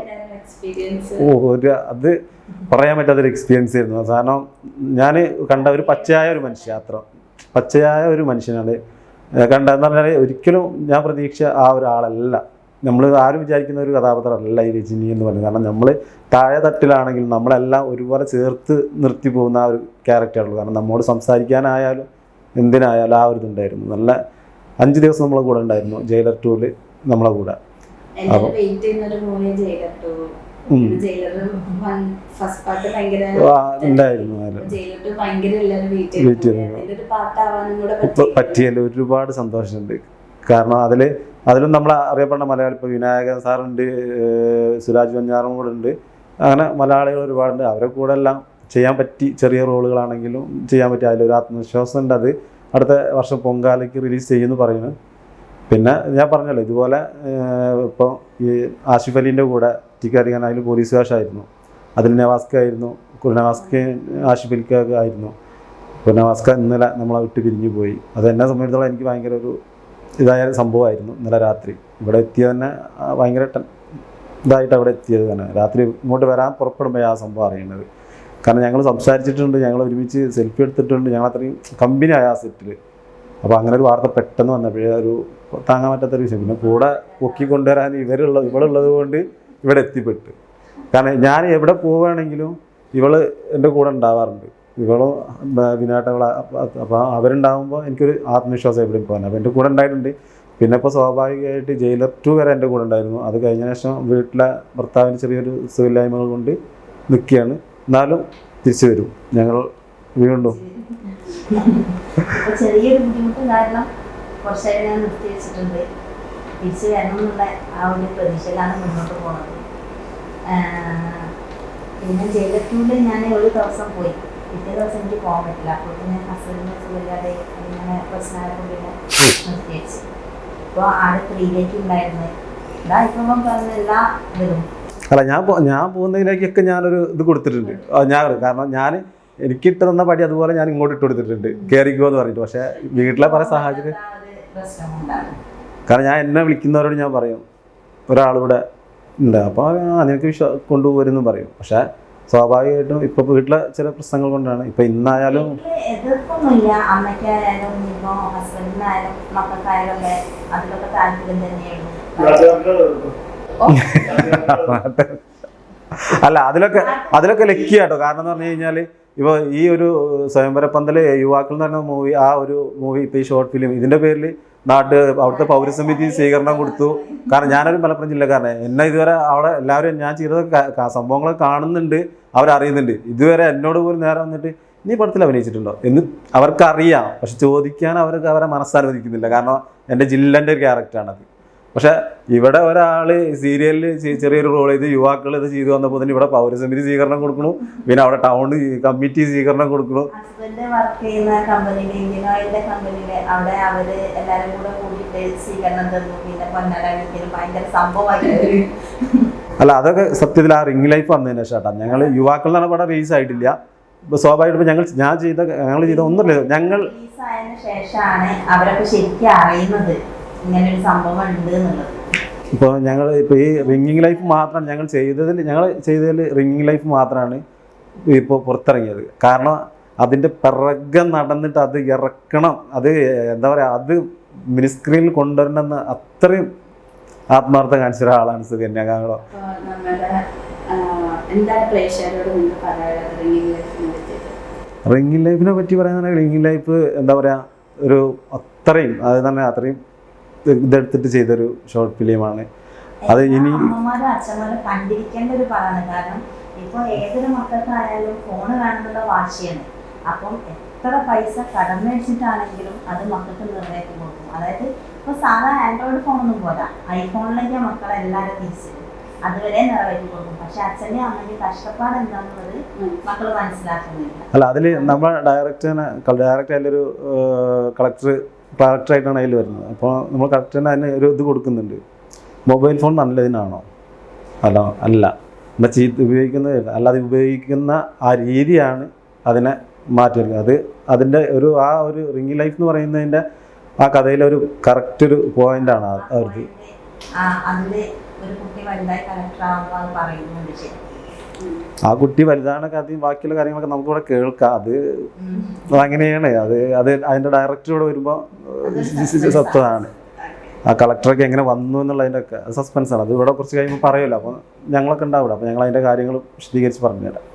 അത് പറയാൻ പറ്റാത്തൊരു എക്സ്പീരിയൻസ് ആയിരുന്നു. കാരണം ഞാൻ കണ്ട ഒരു പച്ചയായ ഒരു മനുഷ്യനാണ് കണ്ടതെന്ന് പറഞ്ഞാൽ ഒരിക്കലും ഞാൻ പ്രതീക്ഷ ആ ഒരാളല്ല. നമ്മൾ ആരും വിചാരിക്കുന്ന ഒരു കഥാപാത്രമല്ല ഈ രജനി എന്ന് പറയുന്നത്. കാരണം നമ്മൾ താഴെ തട്ടിലാണെങ്കിലും നമ്മളെല്ലാം ഒരുപോലെ ചേർത്ത് നിർത്തി പോകുന്ന ആ ഒരു ക്യാരക്ടറുള്ളൂ. കാരണം നമ്മോട് സംസാരിക്കാനായാലും എന്തിനായാലും ആ ഒരു ഇതുണ്ടായിരുന്നു. നല്ല 5 ദിവസം നമ്മളെ കൂടെ ഉണ്ടായിരുന്നു ജയിലർ 2 നമ്മളെ കൂടെ. പറ്റിയല്ലോ, ഒരുപാട് സന്തോഷമുണ്ട്. കാരണം അതിലും നമ്മൾ അറിയപ്പെടുന്ന മലയാളി ഇപ്പോൾ വിനായകൻ സാറുണ്ട്, സുരാജ് വെഞ്ഞാറും കൂടെ ഉണ്ട്, അങ്ങനെ മലയാളികൾ ഒരുപാടുണ്ട്. അവരെ കൂടെ എല്ലാം ചെയ്യാൻ പറ്റി. ചെറിയ റോളുകളാണെങ്കിലും ചെയ്യാൻ പറ്റി. അതിലൊരു ആത്മവിശ്വാസം ഉണ്ട്. അത് അടുത്ത വർഷം പൊങ്കാലയ്ക്ക് റിലീസ് ചെയ്യുമെന്ന് പറയുന്നു. പിന്നെ ഞാൻ പറഞ്ഞല്ലോ, ഇതുപോലെ ഇപ്പോൾ ഈ ആഷിഫ് അലീൻ്റെ കൂടെ ടിക്കാരിക്കാനായാലും പോലീസ് വേഷമായിരുന്നു. അതിൽ നവാസ്ക ആയിരുന്നു, നവാസ്ക ആഷിഫ് അലിക്കൊക്കെ ആയിരുന്നു. ഇപ്പോൾ നവാസ്ക ഇന്നലെ നമ്മളെ വിട്ട് പിരിഞ്ഞു പോയി. അത് എന്നെ സംബന്ധിച്ചിടത്തോളം എനിക്ക് ഭയങ്കര ഒരു ഇതായ സംഭവമായിരുന്നു. ഇന്നലെ രാത്രി ഇവിടെ എത്തിയത് തന്നെ ഭയങ്കര ഇതായിട്ട് അവിടെ എത്തിയത് തന്നെ. രാത്രി ഇങ്ങോട്ട് വരാൻ പുറപ്പെടുമ്പോൾ ആ സംഭവം അറിയുന്നത്. കാരണം ഞങ്ങൾ സംസാരിച്ചിട്ടുണ്ട്, ഞങ്ങൾ ഒരുമിച്ച് സെൽഫി എടുത്തിട്ടുണ്ട്, ഞങ്ങൾ അത്രയും കമ്പനിയായ ആ സെറ്റിൽ. അപ്പോൾ അങ്ങനെ ഒരു വാർത്ത പെട്ടെന്ന് വന്നപ്പോഴേ ഒരു താങ്ങാൻ പറ്റാത്തൊരു വിഷയം. പിന്നെ കൂടെ പൊക്കിക്കൊണ്ടുവരാൻ ഇവിടെ ഉള്ളത് കൊണ്ട് ഇവിടെ എത്തിപ്പെട്ടു. കാരണം ഞാൻ എവിടെ പോവുകയാണെങ്കിലും ഇവള് എൻ്റെ കൂടെ ഉണ്ടാവാറുണ്ട്. ഇവളും വിനാട്ടവള. അപ്പോൾ അവരുണ്ടാകുമ്പോൾ എനിക്കൊരു ആത്മവിശ്വാസം എവിടെയും പോകാൻ. അപ്പോൾ എൻ്റെ കൂടെ ഉണ്ടായിട്ടുണ്ട്. പിന്നെ ഇപ്പോൾ സ്വാഭാവികമായിട്ട് ജയിലർ 2 വരെ എൻ്റെ കൂടെ ഉണ്ടായിരുന്നു. അത് കഴിഞ്ഞ ശേഷം വീട്ടിലെ ഭർത്താവിന് ചെറിയൊരു സുഖമില്ലായ്മകൾ കൊണ്ട് നിൽക്കുകയാണ്. എന്നാലും തിരിച്ചു വരും ഞങ്ങൾ വീണ്ടും. ചെറിയൊരു ബുദ്ധിമുട്ട് കാരണം കുറച്ചായി ഞാൻ നിർത്തി വെച്ചിട്ടുണ്ട്. തിരിച്ചു വരണം എന്നുള്ള ആ ഒരു പ്രതീക്ഷയിലാണ് മുന്നോട്ട് പോകുന്നത്. പിന്നെ ജയിലർ 2 ഞാൻ ഒരു ദിവസം പോയി, പിറ്റേ ദിവസം എനിക്ക് പോകാൻ പറ്റില്ല. അപ്പോൾ പിന്നെ ഹസ്ബൻഡിന് സുഖമില്ലാതെ അങ്ങനെ പ്രശ്നമായത് കൊണ്ട് നിർത്തി വെച്ചു. ഇപ്പോൾ ആട്3 ഉണ്ടായിരുന്നത് ഇതാ ഇപ്പം പറഞ്ഞ എല്ലാ ഇതും അല്ല, ഞാൻ പോകുന്നതിലേക്കൊക്കെ ഞാനൊരു ഇത് കൊടുത്തിട്ടുണ്ട്. കാരണം എനിക്ക് ഇട്ട് തന്ന പടി അതുപോലെ ഞാൻ ഇങ്ങോട്ട് ഇട്ട് കൊടുത്തിട്ടുണ്ട്, കയറിക്കോ എന്ന് പറഞ്ഞിട്ട്. പക്ഷേ വീട്ടിലെ പല സാഹചര്യം കാരണം ഞാൻ എന്നെ വിളിക്കുന്നവരോട് ഞാൻ പറയും ഒരാളിവിടെ ഉണ്ട്, അപ്പോൾ നിനക്ക് കൊണ്ടുപോരുന്നു പറയും. പക്ഷേ സ്വാഭാവികമായിട്ടും ഇപ്പോൾ വീട്ടിലെ ചില പ്രശ്നങ്ങൾ കൊണ്ടാണ്. ഇപ്പം ഇന്നായാലും എതിർപ്പൊന്നുമില്ല. അമ്മയ്ക്കായാലും ഇപ്പോൾ ഹസ്ബൻഡിനായാലും മക്കൾക്കായാലും അതിലൊക്കെ താല്പര്യം തന്നെയാണ്. അല്ല, അതിലൊക്കെ ലക്കിയാട്ടോ. കാരണം എന്ന് പറഞ്ഞു കഴിഞ്ഞാൽ ഇപ്പോൾ ഈ ഒരു സ്വയംവരപ്പന്തൽ യുവാക്കൾ എന്ന് പറയുന്ന മൂവി, ആ ഒരു മൂവി ഇപ്പോൾ ഈ ഷോർട്ട് ഫിലിം ഇതിൻ്റെ പേരിൽ അവിടുത്തെ പൗരസമിതി സ്വീകരണം കൊടുത്തു. കാരണം ഞാനൊരു മലപ്പുറം ജില്ലക്കാരനെ. എന്നെ ഇതുവരെ അവിടെ എല്ലാവരും ഞാൻ ചെയ്ത സംഭവങ്ങൾ കാണുന്നുണ്ട്, അവരറിയുന്നുണ്ട്. ഇതുവരെ എന്നോട് പോലും നേരെ വന്നിട്ട് നീ പടത്തിൽ അഭിനയിച്ചിട്ടുണ്ടോ എന്ന് അവർക്കറിയാം. പക്ഷെ ചോദിക്കാൻ അവരെ മനസ്സനുവദിക്കുന്നില്ല. കാരണം എൻ്റെ ജില്ലൻ്റെ ഒരു ക്യാരക്ടറാണത്. പക്ഷെ ഇവിടെ ഒരാൾ സീരിയലിൽ ചെറിയൊരു റോൾ ചെയ്ത് യുവാക്കൾ ഇത് ചെയ്തു വന്നപ്പോൾ തന്നെ ഇവിടെ പൗരസമിതി സ്വീകരണം കൊടുക്കണു, പിന്നെ അവിടെ ടൗൺ കമ്മിറ്റി സ്വീകരണം കൊടുക്കണു. ഹസ്ബൻഡ് വർക്ക് ചെയ്യുന്ന കമ്പനിയിൽ, ഇന്ത്യൻ ഓയിലിന്റെ കമ്പനിയിൽ, അവിടെ അവര് എല്ലാവരും കൂടെ കൂടിയിട്ട് സ്വീകരണം തന്നു. പിന്നെ പൊന്നാട ഭയങ്കര സംഭവമായിട്ട്. അല്ല, അതൊക്കെ സത്യത്തിൽ ആ റിംഗ് ലൈഫ് വന്നതിന് ശേഷം ഞങ്ങൾ യുവാക്കൾ എന്നാണ് ഇവിടെ റിലീസ് ആയിട്ടില്ല. സ്വാഭാവികമായിട്ടും ഞങ്ങൾ ചെയ്ത ഒന്നുമില്ല. ഞങ്ങൾ റിലീസ് ആയതിനു ശേഷമാണ് അവരൊക്കെ ശരിക്കും അറിയുന്നത് ഇങ്ങനെ ഒരു സംഭവം ഉണ്ട് എന്നുള്ളത്. ഇപ്പോൾ ഈ റിംഗിങ് ലൈഫ് മാത്രമാണ് ഞങ്ങൾ ചെയ്തതിൽ റിംഗിങ് ലൈഫ് മാത്രമാണ് ഇപ്പോൾ പുറത്തിറങ്ങിയത്. കാരണം അതിൻ്റെ പിറകെ നടന്നിട്ട് അത് ഇറക്കണം, അത് എന്താ പറയുക, അത് മിനിസ്ക്രീനിൽ കൊണ്ടുവരണമെന്ന് അത്രയും ആത്മാർത്ഥം കാണിച്ച ഒരാളാണ് സുകന്യ കാങ്ങളോ. റിംഗിങ് ലൈഫിനെ പറ്റി പറയാൻ റിംഗിങ് ലൈഫ് എന്താ പറയുക, ഒരു അത്രയും അത്രയും ഇതെടുത്തിട്ട് ചെയ്തൊരു ഷോർട്ട് ഫിലിമാണ് അത്. ഇനി അമ്മമാരും അച്ഛന്മാരും കണ്ടിരിക്കേണ്ട ഒരു പടമാണ്. കാരണം ഇപ്പൊ ഏതൊരു മക്കൾക്കായാലും ഫോണ് വേണമെന്നുള്ള വാശിയാണ്. അപ്പം എത്ര പൈസ കടം മേടിച്ചിട്ടാണെങ്കിലും അത് മക്കൾക്ക് നിറവേറ്റി കൊടുക്കും. അതായത് ഇപ്പൊ സാധാ ആൻഡ്രോയിഡ് ഫോണൊന്നും പോരാ, ഐഫോണിലേക്ക് മക്കളെ എല്ലാവരും തിരിച്ചത് അതുവരെ നിറവേറ്റി കൊടുക്കും. പക്ഷെ അച്ഛൻ്റെ അമ്മൻ്റെ കഷ്ടപ്പാട് എന്താണെന്നുള്ളത് മക്കൾ മനസ്സിലാക്കുന്നില്ല. അല്ല, അതിൽ നമ്മൾ ഡയറക്റ്റ് അതിലൊരു കളക്ടറായിട്ടാണ് അതിൽ വരുന്നത്. അപ്പോൾ നമ്മൾ കറക്റ്റ് അതിന് ഒരു ഇത് കൊടുക്കുന്നുണ്ട്. മൊബൈൽ ഫോൺ നല്ലതിനാണോ? അല്ല നമ്മൾ ഉപയോഗിക്കുന്നത് അല്ലാതെ ഉപയോഗിക്കുന്ന ആ രീതിയാണ് അതിനെ മാറ്റിയെടുക്കുക. അത് അതിൻ്റെ ആ ഒരു റിംഗ് ലൈഫ് എന്ന് പറയുന്നതിൻ്റെ ആ കഥയിലെ ഒരു കറക്റ്റ് ഒരു പോയിന്റാണ് അവർക്ക്. ആ കുട്ടി വലുതാണ് കഥയും ബാക്കിയുള്ള കാര്യങ്ങളൊക്കെ നമുക്കിവിടെ കേൾക്കാം. അതങ്ങനെയാണ്. അതിൻ്റെ ഡയറക്ടറോട് വരുമ്പോൾ സത്യമാണ്. ആ കളക്ടറൊക്കെ എങ്ങനെ വന്നു എന്നുള്ളതിൻ്റെ ഒക്കെ സസ്പെൻസാണ്. അത് ഇവിടെ കുറച്ച് കഴിയുമ്പോൾ പറയുമല്ലോ. അപ്പോൾ ഞങ്ങളൊക്കെ ഉണ്ടാവില്ല. അപ്പോൾ ഞങ്ങൾ അതിൻ്റെ കാര്യങ്ങൾ വിശദീകരിച്ച് പറഞ്ഞുതരാം.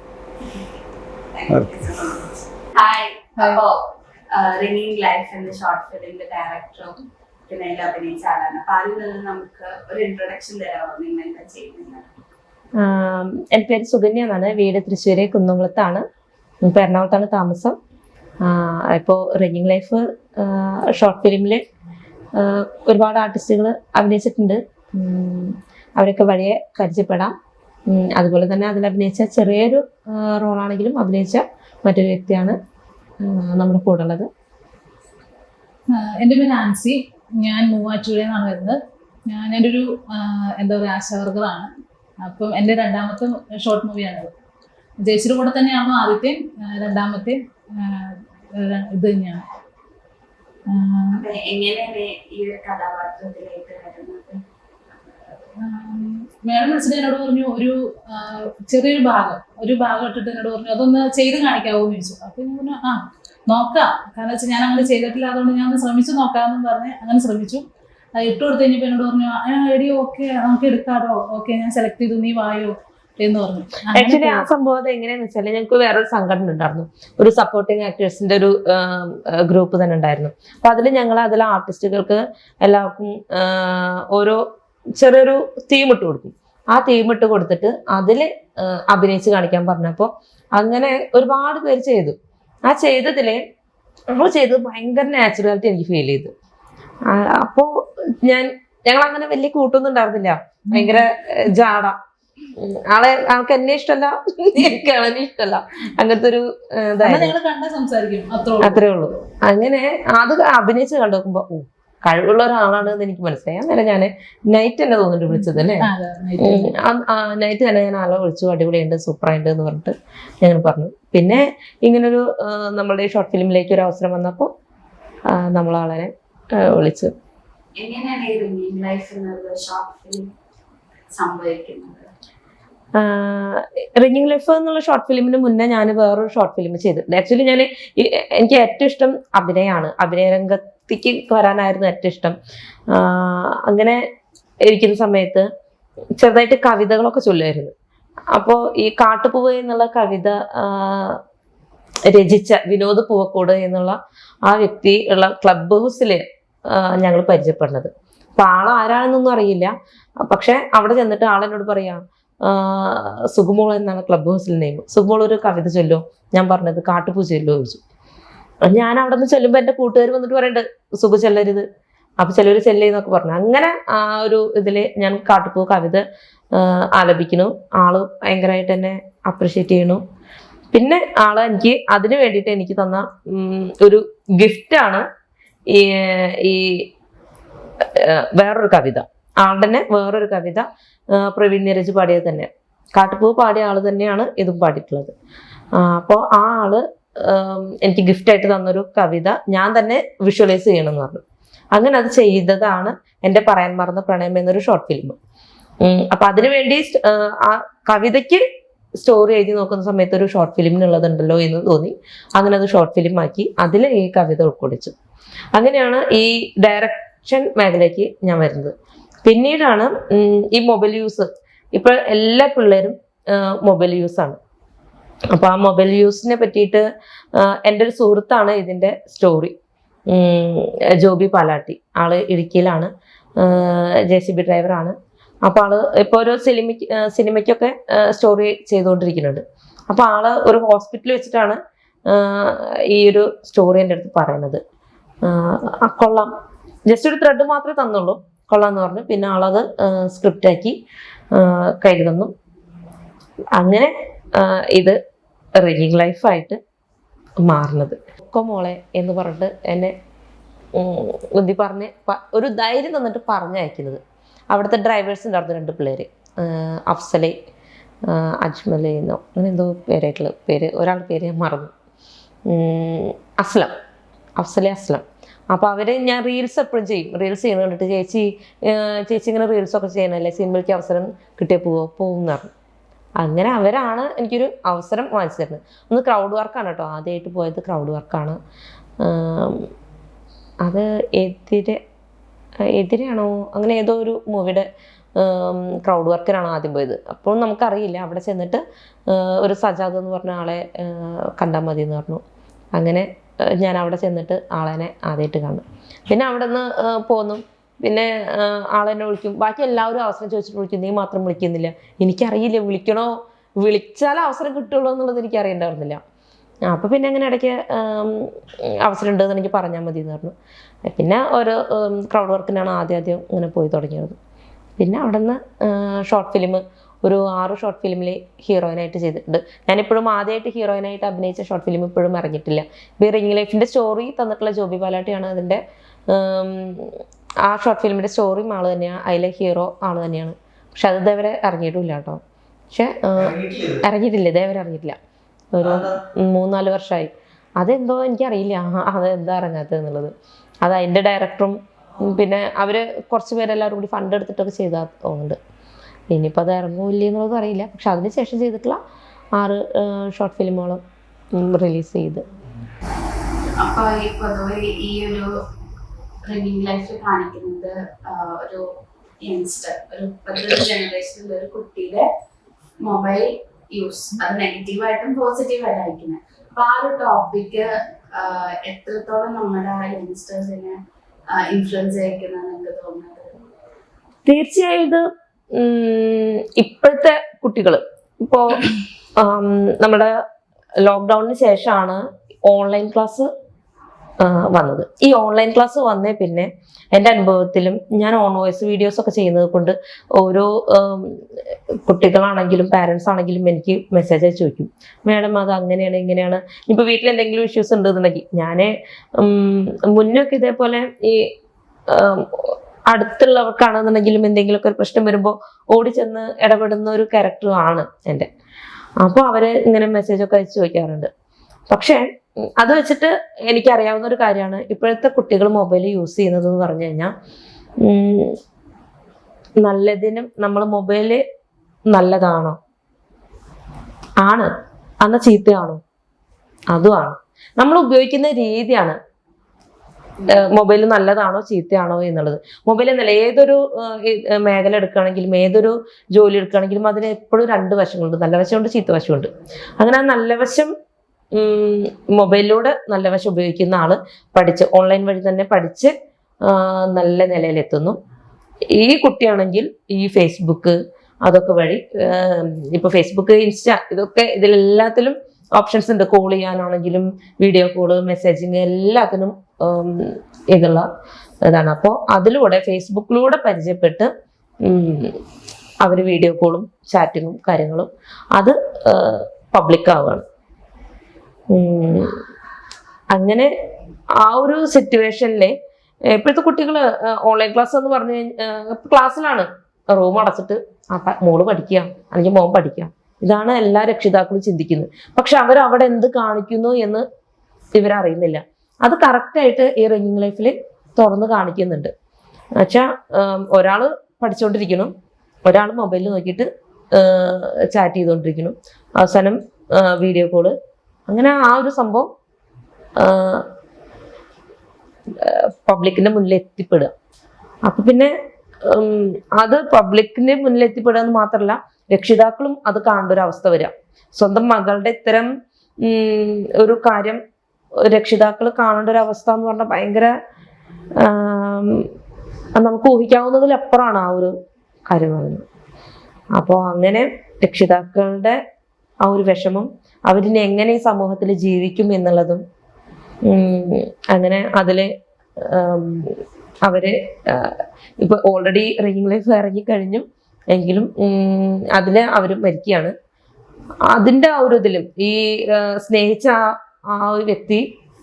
ഹായ്, അപ്പോൾ റിംഗിങ് ലൈഫ് എന്ന ഷോർട്ട് ഫിലിമിന്റെ ഡയറക്ടറും പിന്നെ അതിൽ അഭിനയിച്ച ആളാണ്. അപ്പൊ അതിൽ നിന്ന് നമുക്ക് ഒരു ഇൻട്രൊഡക്ഷൻ തരാമോ? നിങ്ങൾ എന്താ ചെയ്യുന്നത്? എൻ്റെ പേര് സുകന്യ എന്നാണ്. വീട് തൃശ്ശൂർ കുന്നംകുളത്താണ്. ഇപ്പോൾ എറണാകുളത്താണ് താമസം. ഇപ്പോൾ റിംഗിങ് ലൈഫ് ഷോർട്ട് ഫിലിമിൽ ഒരുപാട് ആർട്ടിസ്റ്റുകൾ അഭിനയിച്ചിട്ടുണ്ട്. അവരൊക്കെ വഴിയെ പരിചയപ്പെടാം. അതുപോലെ തന്നെ അതിൽ അഭിനയിച്ച ചെറിയൊരു റോളാണെങ്കിലും അഭിനയിച്ച മറ്റൊരു വ്യക്തിയാണ് നമ്മുടെ കൂടെ ഉള്ളത്. എൻ്റെ പേര് ആൻസി. ഞാൻ മൂവാറ്റുപുഴയിൽ നിന്നാണ് വരുന്നത്. എൻ്റെ ഒരു ആശാവർക്കറാണ്. അപ്പം എൻ്റെ രണ്ടാമത്തെ ഷോർട്ട് മൂവിയാണത്. ജയശ്രീയുടെ കൂടെ തന്നെയാണോ ആദ്യത്തെയും രണ്ടാമത്തെയും ഇത് തന്നെയാണ്. മേഡം വിളിച്ചിട്ട് എന്നോട് പറഞ്ഞു ചെറിയൊരു ഭാഗം ഇട്ടിട്ട് എന്നോട് പറഞ്ഞു അതൊന്ന് ചെയ്ത് കാണിക്കാവോ എന്ന് ചോദിച്ചു. അപ്പൊ ഞാൻ പറഞ്ഞു നോക്കാം. കാരണം വെച്ചാൽ ഞാൻ അങ്ങനെ ചെയ്തിട്ടില്ല, അതുകൊണ്ട് ഞാൻ ഒന്ന് ശ്രമിച്ചു നോക്കാമെന്ന് പറഞ്ഞ് അങ്ങനെ ശ്രമിച്ചു. ഇട്ട് കൊടുത്ത് കഴിഞ്ഞപ്പോൾ എന്നോട് പറഞ്ഞു എടി ഓക്കെ നമുക്ക് എടുക്കാറോ, ഓക്കെ ഞാൻ സെലക്ട് ചെയ്തു, നീ വായോ എന്ന് പറഞ്ഞു. ആക്ച്വലി ആ സംഭവം എങ്ങനെയാന്ന് വെച്ചാൽ ഞങ്ങൾക്ക് വേറൊരു സംഘടന ഉണ്ടായിരുന്നു. ഒരു സപ്പോർട്ടിങ് ആക്ടേഴ്സിന്റെ ഒരു ഗ്രൂപ്പ് തന്നെ ഉണ്ടായിരുന്നു. അപ്പൊ അതിലെ ആർട്ടിസ്റ്റുകൾക്ക് എല്ലാവർക്കും ഓരോ ചെറിയൊരു തീം ഇട്ട് കൊടുക്കും. ആ തീം ഇട്ട് കൊടുത്തിട്ട് അതിൽ അഭിനയിച്ച് കാണിക്കാൻ പറഞ്ഞപ്പോൾ അങ്ങനെ ഒരുപാട് പേര് ചെയ്തു. ആ ചെയ്തതിൽ നമ്മൾ ചെയ്തത് ഭയങ്കര നാച്ചുറാലിറ്റി എനിക്ക് ഫീൽ ചെയ്തു. അപ്പോൾ ഞങ്ങൾ അങ്ങനെ വലിയ കൂട്ടൊന്നും ഉണ്ടായിരുന്നില്ല. ഭയങ്കര ജാട. ആൾക്ക് എന്നെ ഇഷ്ടമല്ല, എനിക്ക് ആളെന്നെ ഇഷ്ടമല്ല, അങ്ങനത്തെ ഒരു അത്രേ ഉള്ളൂ. അങ്ങനെ അത് അഭിനയിച്ച് കണ്ടു നോക്കുമ്പോ കഴിവുള്ള ഒരാളാണ് എന്ന് എനിക്ക് മനസ്സിലായി. അന്നേരം ഞാൻ നൈറ്റ് തന്നെ തോന്നിട്ട് വിളിച്ചത് അല്ലേ. നൈറ്റ് തന്നെ ഞാൻ ആളെ വിളിച്ചു, അടിപൊളിയുണ്ട്, സൂപ്പറായിട്ട് എന്ന് പറഞ്ഞിട്ട് ഞങ്ങൾ പറഞ്ഞു. പിന്നെ ഇങ്ങനൊരു നമ്മളുടെ ഷോർട്ട് ഫിലിമിലേക്ക് ഒരു അവസരം വന്നപ്പോൾ നമ്മളാളെ വിളിച്ചു. എങ്ങനെയാണ് ഈ റിംഗിങ് ലൈഫ് എന്നുള്ള ഷോർട്ട് ഫിലിം സംഭവിക്കുന്നത്? റിംഗിങ് ലൈഫ് എന്നുള്ള ഷോർട്ട് ഫിലിമിന് മുന്നേ ഞാൻ വേറൊരു ഷോർട്ട് ഫിലിം ചെയ്തിട്ടുണ്ട്. ആക്ച്വലി എനിക്ക് ഏറ്റവും ഇഷ്ടം അഭിനയമാണ്. അഭിനയ രംഗത്തേക്ക് വരാനായിരുന്നു ഏറ്റവും ഇഷ്ടം. അങ്ങനെ ഇരിക്കുന്ന സമയത്ത് ചെറുതായിട്ട് കവിതകളൊക്കെ ചൊല്ലുമായിരുന്നു. അപ്പോൾ ഈ കാട്ടുപൂവ് എന്നുള്ള കവിത രചിച്ച വിനോദ് പൂവക്കോട് എന്നുള്ള ആ വ്യക്തി ഉള്ള ക്ലബ് ഹൗസിൽ ഞങ്ങൾ പരിചയപ്പെടുന്നത്. അപ്പൊ ആരാണെന്നൊന്നും അറിയില്ല. പക്ഷെ അവിടെ ചെന്നിട്ട് ആളെന്നോട് പറയാം സുഗുമോൾ എന്നാണ് ക്ലബ് ഹൗസിൽ നെയിം. സുഗുമോൾ ഒരു കവിത ചൊല്ലോ. ഞാൻ പറഞ്ഞത് കാട്ടുപൂ ചൊല്ലോ ചോദിച്ചു. ഞാൻ അവിടെ നിന്ന് ചെല്ലുമ്പോൾ എൻ്റെ കൂട്ടുകാർ വന്നിട്ട് പറയുന്നുണ്ട് സുഗു ചെല്ലരുത്, അപ്പൊ ചിലർ ചെല്ലേന്നൊക്കെ പറഞ്ഞു. അങ്ങനെ ആ ഒരു ഇതില് ഞാൻ കാട്ടുപൂ കവിത ആലപിക്കുന്നു. ആള് ഭയങ്കരമായിട്ട് എന്നെ അപ്രിഷ്യേറ്റ് ചെയ്യണു. പിന്നെ ആള് എനിക്ക് അതിന് വേണ്ടിയിട്ട് എനിക്ക് തന്ന ഒരു ഗിഫ്റ്റാണ് ഈ വേറൊരു കവിത. ആളുടെ തന്നെ വേറൊരു കവിത പ്രവീൺ നീരജ് പാടിയത് തന്നെ. കാട്ടുപൂ പാടിയ ആള് തന്നെയാണ് ഇതും പാടിയിട്ടുള്ളത്. അപ്പോൾ ആ ആള് എനിക്ക് ഗിഫ്റ്റായിട്ട് തന്നൊരു കവിത ഞാൻ തന്നെ വിഷ്വലൈസ് ചെയ്യണമെന്ന് പറഞ്ഞു. അങ്ങനെ അത് ചെയ്തതാണ് എൻ്റെ പറയാൻ മറന്ന പ്രണയം എന്നൊരു ഷോർട്ട് ഫിലിം. അപ്പൊ അതിനുവേണ്ടി ആ കവിതയ്ക്ക് സ്റ്റോറി എഴുതി നോക്കുന്ന സമയത്ത് ഒരു ഷോർട്ട് ഫിലിമിനുള്ളതുണ്ടല്ലോ എന്ന് തോന്നി. അങ്ങനെ അത് ഷോർട്ട് ഫിലിം ആക്കി അതിൽ ഈ കവിത ഉൾക്കൊള്ളിച്ചു. അങ്ങനെയാണ് ഈ ഡയറക്ഷൻ മേഖലയ്ക്ക് ഞാൻ വരുന്നത്. പിന്നീടാണ് ഈ മൊബൈൽ യൂസ്. ഇപ്പൊ എല്ലാ പിള്ളേരും മൊബൈൽ യൂസാണ്. അപ്പൊ ആ മൊബൈൽ യൂസിനെ പറ്റിയിട്ട് എൻ്റെ ഒരു സുഹൃത്താണ് ഇതിൻ്റെ സ്റ്റോറി. ജോബി പാലാട്ടി, ആള് ഇടുക്കിയിലാണ്, JCB ഡ്രൈവറാണ്. അപ്പോൾ ആള് ഇപ്പോൾ ഒരു സിനിമയ്ക്കൊക്കെ സ്റ്റോറി ചെയ്തുകൊണ്ടിരിക്കുന്നുണ്ട്. അപ്പോൾ ആള് ഒരു ഹോസ്പിറ്റലിൽ വെച്ചിട്ടാണ് ഈ ഒരു സ്റ്റോറി എൻ്റെ അടുത്ത് പറയുന്നത്. കൊള്ളാം, ജസ്റ്റ് ഒരു ത്രെഡ് മാത്രമേ തന്നുള്ളൂ, കൊള്ളാമെന്ന് പറഞ്ഞു. പിന്നെ ആളത് സ്ക്രിപ്റ്റാക്കി കയ്യിൽ തന്നു. അങ്ങനെ ഇത് റിംഗിങ് ലൈഫായിട്ട് മാറുന്നത്. മോളെ എന്ന് പറഞ്ഞിട്ട് എന്നെ ഉന്തി പറഞ്ഞ് ഒരു ധൈര്യം തന്നിട്ട് പറഞ്ഞയക്കുന്നത്. അവിടുത്തെ ഡ്രൈവേഴ്സ് ഉണ്ടായിരുന്നു 2 പിള്ളേർ, അഫ്സലെ അജ്മലെ എന്നോ അങ്ങനെ എന്തോ പേരായിട്ടുള്ള പേര്, ഒരാളുടെ പേര് ഞാൻ മറന്നു, അഫ്സലെ അസ്ലം. അപ്പോൾ അവർ ഞാൻ റീൽസ് എപ്പോഴും ചെയ്യും, റീൽസ് ചെയ്യുന്നത് കണ്ടിട്ട് ചേച്ചി ഇങ്ങനെ റീൽസൊക്കെ ചെയ്യണമല്ലേ, സിനിമയ്ക്ക് അവസരം കിട്ടിയാൽ പോകും എന്ന് പറഞ്ഞു. അങ്ങനെ അവരാണ് എനിക്കൊരു അവസരം വാങ്ങിച്ചു തരുന്നത്. ഒന്ന് ക്രൗഡ് വർക്കാണ് കേട്ടോ, ആദ്യമായിട്ട് പോയത് ക്രൗഡ് വർക്കാണ്. അത് എതിരെയാണോ അങ്ങനെ ഏതോ ഒരു മൂവിയുടെ ക്രൗഡ് വർക്കിനാണ് ആദ്യം പോയത്. അപ്പോൾ നമുക്കറിയില്ല. അവിടെ ചെന്നിട്ട് ഒരു സജാദ് എന്ന് പറഞ്ഞ ആളെ കണ്ടാൽ മതി എന്ന് പറഞ്ഞു. അങ്ങനെ ഞാൻ അവിടെ ചെന്നിട്ട് ആളെന്നെ ആദ്യമായിട്ട് കാണും. പിന്നെ അവിടെ നിന്ന് പോന്നു. പിന്നെ ആളെന്നെ വിളിക്കും. ബാക്കി എല്ലാവരും അവസരം ചോദിച്ചിട്ട് വിളിക്കും, നീ മാത്രം വിളിക്കുന്നില്ല. എനിക്കറിയില്ല വിളിച്ചാൽ അവസരം കിട്ടുള്ളൂ എന്നുള്ളത് എനിക്കറിയണ്ടായിരുന്നില്ല. അപ്പോൾ പിന്നെ അങ്ങനെ ഇടയ്ക്ക് അവസരം ഉണ്ടെന്ന് എനിക്ക് പറഞ്ഞാൽ മതി എന്ന് പറഞ്ഞു. പിന്നെ ഒരു ക്രൗഡ് വർക്കിനാണ് ആദ്യം ഇങ്ങനെ പോയി തുടങ്ങിയത്. പിന്നെ അവിടെ നിന്ന് ഷോർട്ട് ഫിലിം ഒരു 6 ഷോർട്ട് ഫിലിമിൽ ഹീറോയിനായിട്ട് ചെയ്തിട്ടുണ്ട്. ഞാനിപ്പോഴും ആദ്യമായിട്ട് ഹീറോയിനായിട്ട് അഭിനയിച്ച ഷോർട്ട് ഫിലിം ഇപ്പോഴും ഇറങ്ങിയിട്ടില്ല. ഇപ്പോൾ റിംഗ് ലൈഫിൻ്റെ സ്റ്റോറി തന്നിട്ടുള്ള ജോബി പാലാട്ടിയാണ് അതിൻ്റെ ആ ഷോർട്ട് ഫിലിമിൻ്റെ സ്റ്റോറിയും ആൾ തന്നെയാണ്, അതിലെ ഹീറോ ആൾ തന്നെയാണ്. പക്ഷെ അത് ഇതേവരെ ഇറങ്ങിയിട്ടില്ല കേട്ടോ. പക്ഷെ ഇറങ്ങിയിട്ടില്ല, ഇതേവരെ ഇറങ്ങിയിട്ടില്ല. ഒരു 3-4 വർഷമായി. അതെന്തോ എനിക്കറിയില്ല അതെന്താ ഇറങ്ങാത്തത് എന്നുള്ളത്. അത് അതിൻ്റെ ഡയറക്ടറും പിന്നെ അവർ കുറച്ച് പേരെല്ലാവരും കൂടി ഫണ്ട് എടുത്തിട്ടൊക്കെ ചെയ്താൽ തോന്നുന്നുണ്ട്. ഇനിയിപ്പോൾ അത് ഇറങ്ങൂല്ലേ എന്നുള്ളത് അറിയില്ല. പക്ഷെ അതിന് ശേഷം ചെയ്തിട്ടുള്ള 6 ഷോർട്ട് ഫിലിമുകളും റിലീസ് ചെയ്ത്. അപ്പോൾ ഈ പൊതുവെ ഈ ഒരു റിംഗിങ് ലൈഫ് കാണിക്കുന്നത് ഒരു യങ്സ്റ്റർ, ഒരു 10 ജനറേഷനിലുള്ള ഒരു കുട്ടിയുടെ മൊബൈൽ യൂസ്, അത് നെഗറ്റീവായിട്ടും പോസിറ്റീവായിട്ടും അയക്കുന്നത്. അപ്പൊ ആ ഒരു ടോപ്പിക്ക് എത്രത്തോളം നമ്മുടെ യങ്സ്റ്റേഴ്സിനെ ഇൻഫ്ലുവൻസ് ചെയ്യിക്കുന്നതെന്ന് എനിക്ക് തോന്നുന്നത്? തീർച്ചയായും ഇത് ഇപ്പോഴത്തെ കുട്ടികൾ ഇപ്പോൾ നമ്മുടെ ലോക്ക്ഡൗണിന് ശേഷമാണ് ഓൺലൈൻ ക്ലാസ് വന്നത്. ഈ ഓൺലൈൻ ക്ലാസ് വന്നേ പിന്നെ എൻ്റെ അനുഭവത്തിലും ഞാൻ ഓൺ വോയിസ് വീഡിയോസൊക്കെ ചെയ്യുന്നത് കൊണ്ട് ഓരോ കുട്ടികളാണെങ്കിലും പാരൻസ് ആണെങ്കിലും എനിക്ക് മെസ്സേജ് അയച്ചു ചോദിക്കും, മാഡം അത് അങ്ങനെയാണ് ഇങ്ങനെയാണ്. ഇപ്പോൾ വീട്ടിൽ എന്തെങ്കിലും ഇഷ്യൂസ് ഉണ്ടെന്നുണ്ടെങ്കിൽ ഞാൻ മുന്നൊക്കെ ഇതേപോലെ ഈ അടുത്തുള്ളവർക്കാണെന്നുണ്ടെങ്കിലും എന്തെങ്കിലുമൊക്കെ ഒരു പ്രശ്നം വരുമ്പോൾ ഓടിച്ചെന്ന് ഇടപെടുന്ന ഒരു ക്യാരക്ടറാണ് എൻ്റെ. അപ്പോൾ അവർ ഇങ്ങനെ മെസ്സേജൊക്കെ അയച്ചു ചോദിക്കാറുണ്ട്. പക്ഷേ അത് വെച്ചിട്ട് എനിക്കറിയാവുന്ന ഒരു കാര്യമാണ്, ഇപ്പോഴത്തെ കുട്ടികൾ മൊബൈൽ യൂസ് ചെയ്യുന്നത് എന്ന് പറഞ്ഞു കഴിഞ്ഞാൽ നല്ലതിനും നമ്മൾ മൊബൈല് നല്ലതാണോ ആണ്, അന്ന് ചീത്തയാണോ അതുമാണ്. നമ്മൾ ഉപയോഗിക്കുന്ന രീതിയാണ് മൊബൈൽ നല്ലതാണോ ചീത്തയാണോ എന്നുള്ളത്. മൊബൈൽ എന്നല്ല, ഏതൊരു മേഖല എടുക്കുകയാണെങ്കിലും ഏതൊരു ജോലി എടുക്കുകയാണെങ്കിലും അതിന് എപ്പോഴും 2 വശങ്ങളുണ്ട്, നല്ല വശമുണ്ട് ചീത്ത വശമുണ്ട്. അങ്ങനെ ആ നല്ല വശം മൊബൈലിലൂടെ നല്ല വശം ഉപയോഗിക്കുന്ന ആള് പഠിച്ച് ഓൺലൈൻ വഴി തന്നെ പഠിച്ച് നല്ല നിലയിലെത്തുന്നു. ഈ കുട്ടിയാണെങ്കിൽ ഈ ഫേസ്ബുക്ക് അതൊക്കെ വഴി, ഇപ്പൊ ഫേസ്ബുക്ക് ഇൻസ്റ്റ ഇതൊക്കെ ഇതിലെല്ലാത്തിലും ഓപ്ഷൻസ് ഉണ്ട്. കോൾ ചെയ്യാനാണെങ്കിലും വീഡിയോ കോള് മെസ്സേജിങ് എല്ലാത്തിനും ഇതുള്ള ഇതാണ്. അപ്പോൾ അതിലൂടെ ഫേസ്ബുക്കിലൂടെ പരിചയപ്പെട്ട് അവർ വീഡിയോ കോളും ചാറ്റിങ്ങും കാര്യങ്ങളും അത് പബ്ലിക് ആവുകയാണ്. അങ്ങനെ ആ ഒരു സിറ്റുവേഷനില് ഇപ്പോഴത്തെ കുട്ടികൾ ഓൺലൈൻ ക്ലാസ് എന്ന് പറഞ്ഞു കഴിഞ്ഞാൽ ക്ലാസ്സിലാണ്, റൂം അടച്ചിട്ട് മോള് പഠിക്കുക അല്ലെങ്കിൽ മോൻ പഠിക്കുക, ഇതാണ് എല്ലാ രക്ഷിതാക്കളും ചിന്തിക്കുന്നത്. പക്ഷെ അവരവിടെ എന്ത് കാണിക്കുന്നു എന്ന് ഇവരറിയുന്നില്ല. അത് കറക്റ്റായിട്ട് ഈ റിംഗിങ് ലൈഫിൽ തുറന്ന് കാണിക്കുന്നുണ്ട്. എന്നുവെച്ചാൽ ഒരാൾ പഠിച്ചുകൊണ്ടിരിക്കണം, ഒരാൾ മൊബൈലിൽ നോക്കിയിട്ട് ചാറ്റ് ചെയ്തുകൊണ്ടിരിക്കണം, അവസാനം വീഡിയോ കോള്, അങ്ങനെ ആ ഒരു സംഭവം പബ്ലിക്കിന്റെ മുന്നിൽ എത്തിപ്പെടുക. അപ്പൊ പിന്നെ അത് പബ്ലിക്കിന്റെ മുന്നിൽ എത്തിപ്പെടുക എന്ന് മാത്രമല്ല, രക്ഷിതാക്കളും അത് കാണേണ്ട ഒരു അവസ്ഥ വരിക. സ്വന്തം മകളുടെ ഇത്തരം ഒരു കാര്യം രക്ഷിതാക്കൾ കാണേണ്ട ഒരു അവസ്ഥ എന്ന് പറഞ്ഞാൽ ഭയങ്കര നമുക്ക് ഊഹിക്കാവുന്നതിലപ്പുറമാണ് ആ ഒരു കാര്യം പറയുന്നത്. അപ്പോൾ അങ്ങനെ രക്ഷിതാക്കളുടെ ആ ഒരു വിഷമം, അവരിനെ എങ്ങനെ ഈ സമൂഹത്തിൽ ജീവിക്കും എന്നുള്ളതും, അങ്ങനെ അതിൽ അവര് ഇപ്പൊ ഓൾറെഡി റിംഗ് ലൈഫ് ഇറങ്ങിക്കഴിഞ്ഞു എങ്കിലും അതിൽ അവർ മരിക്കുകയാണ്. അതിൻ്റെ ആ ഒരു ഇതിലും ഈ സ്നേഹിച്ച ആ ഒരു വ്യക്തി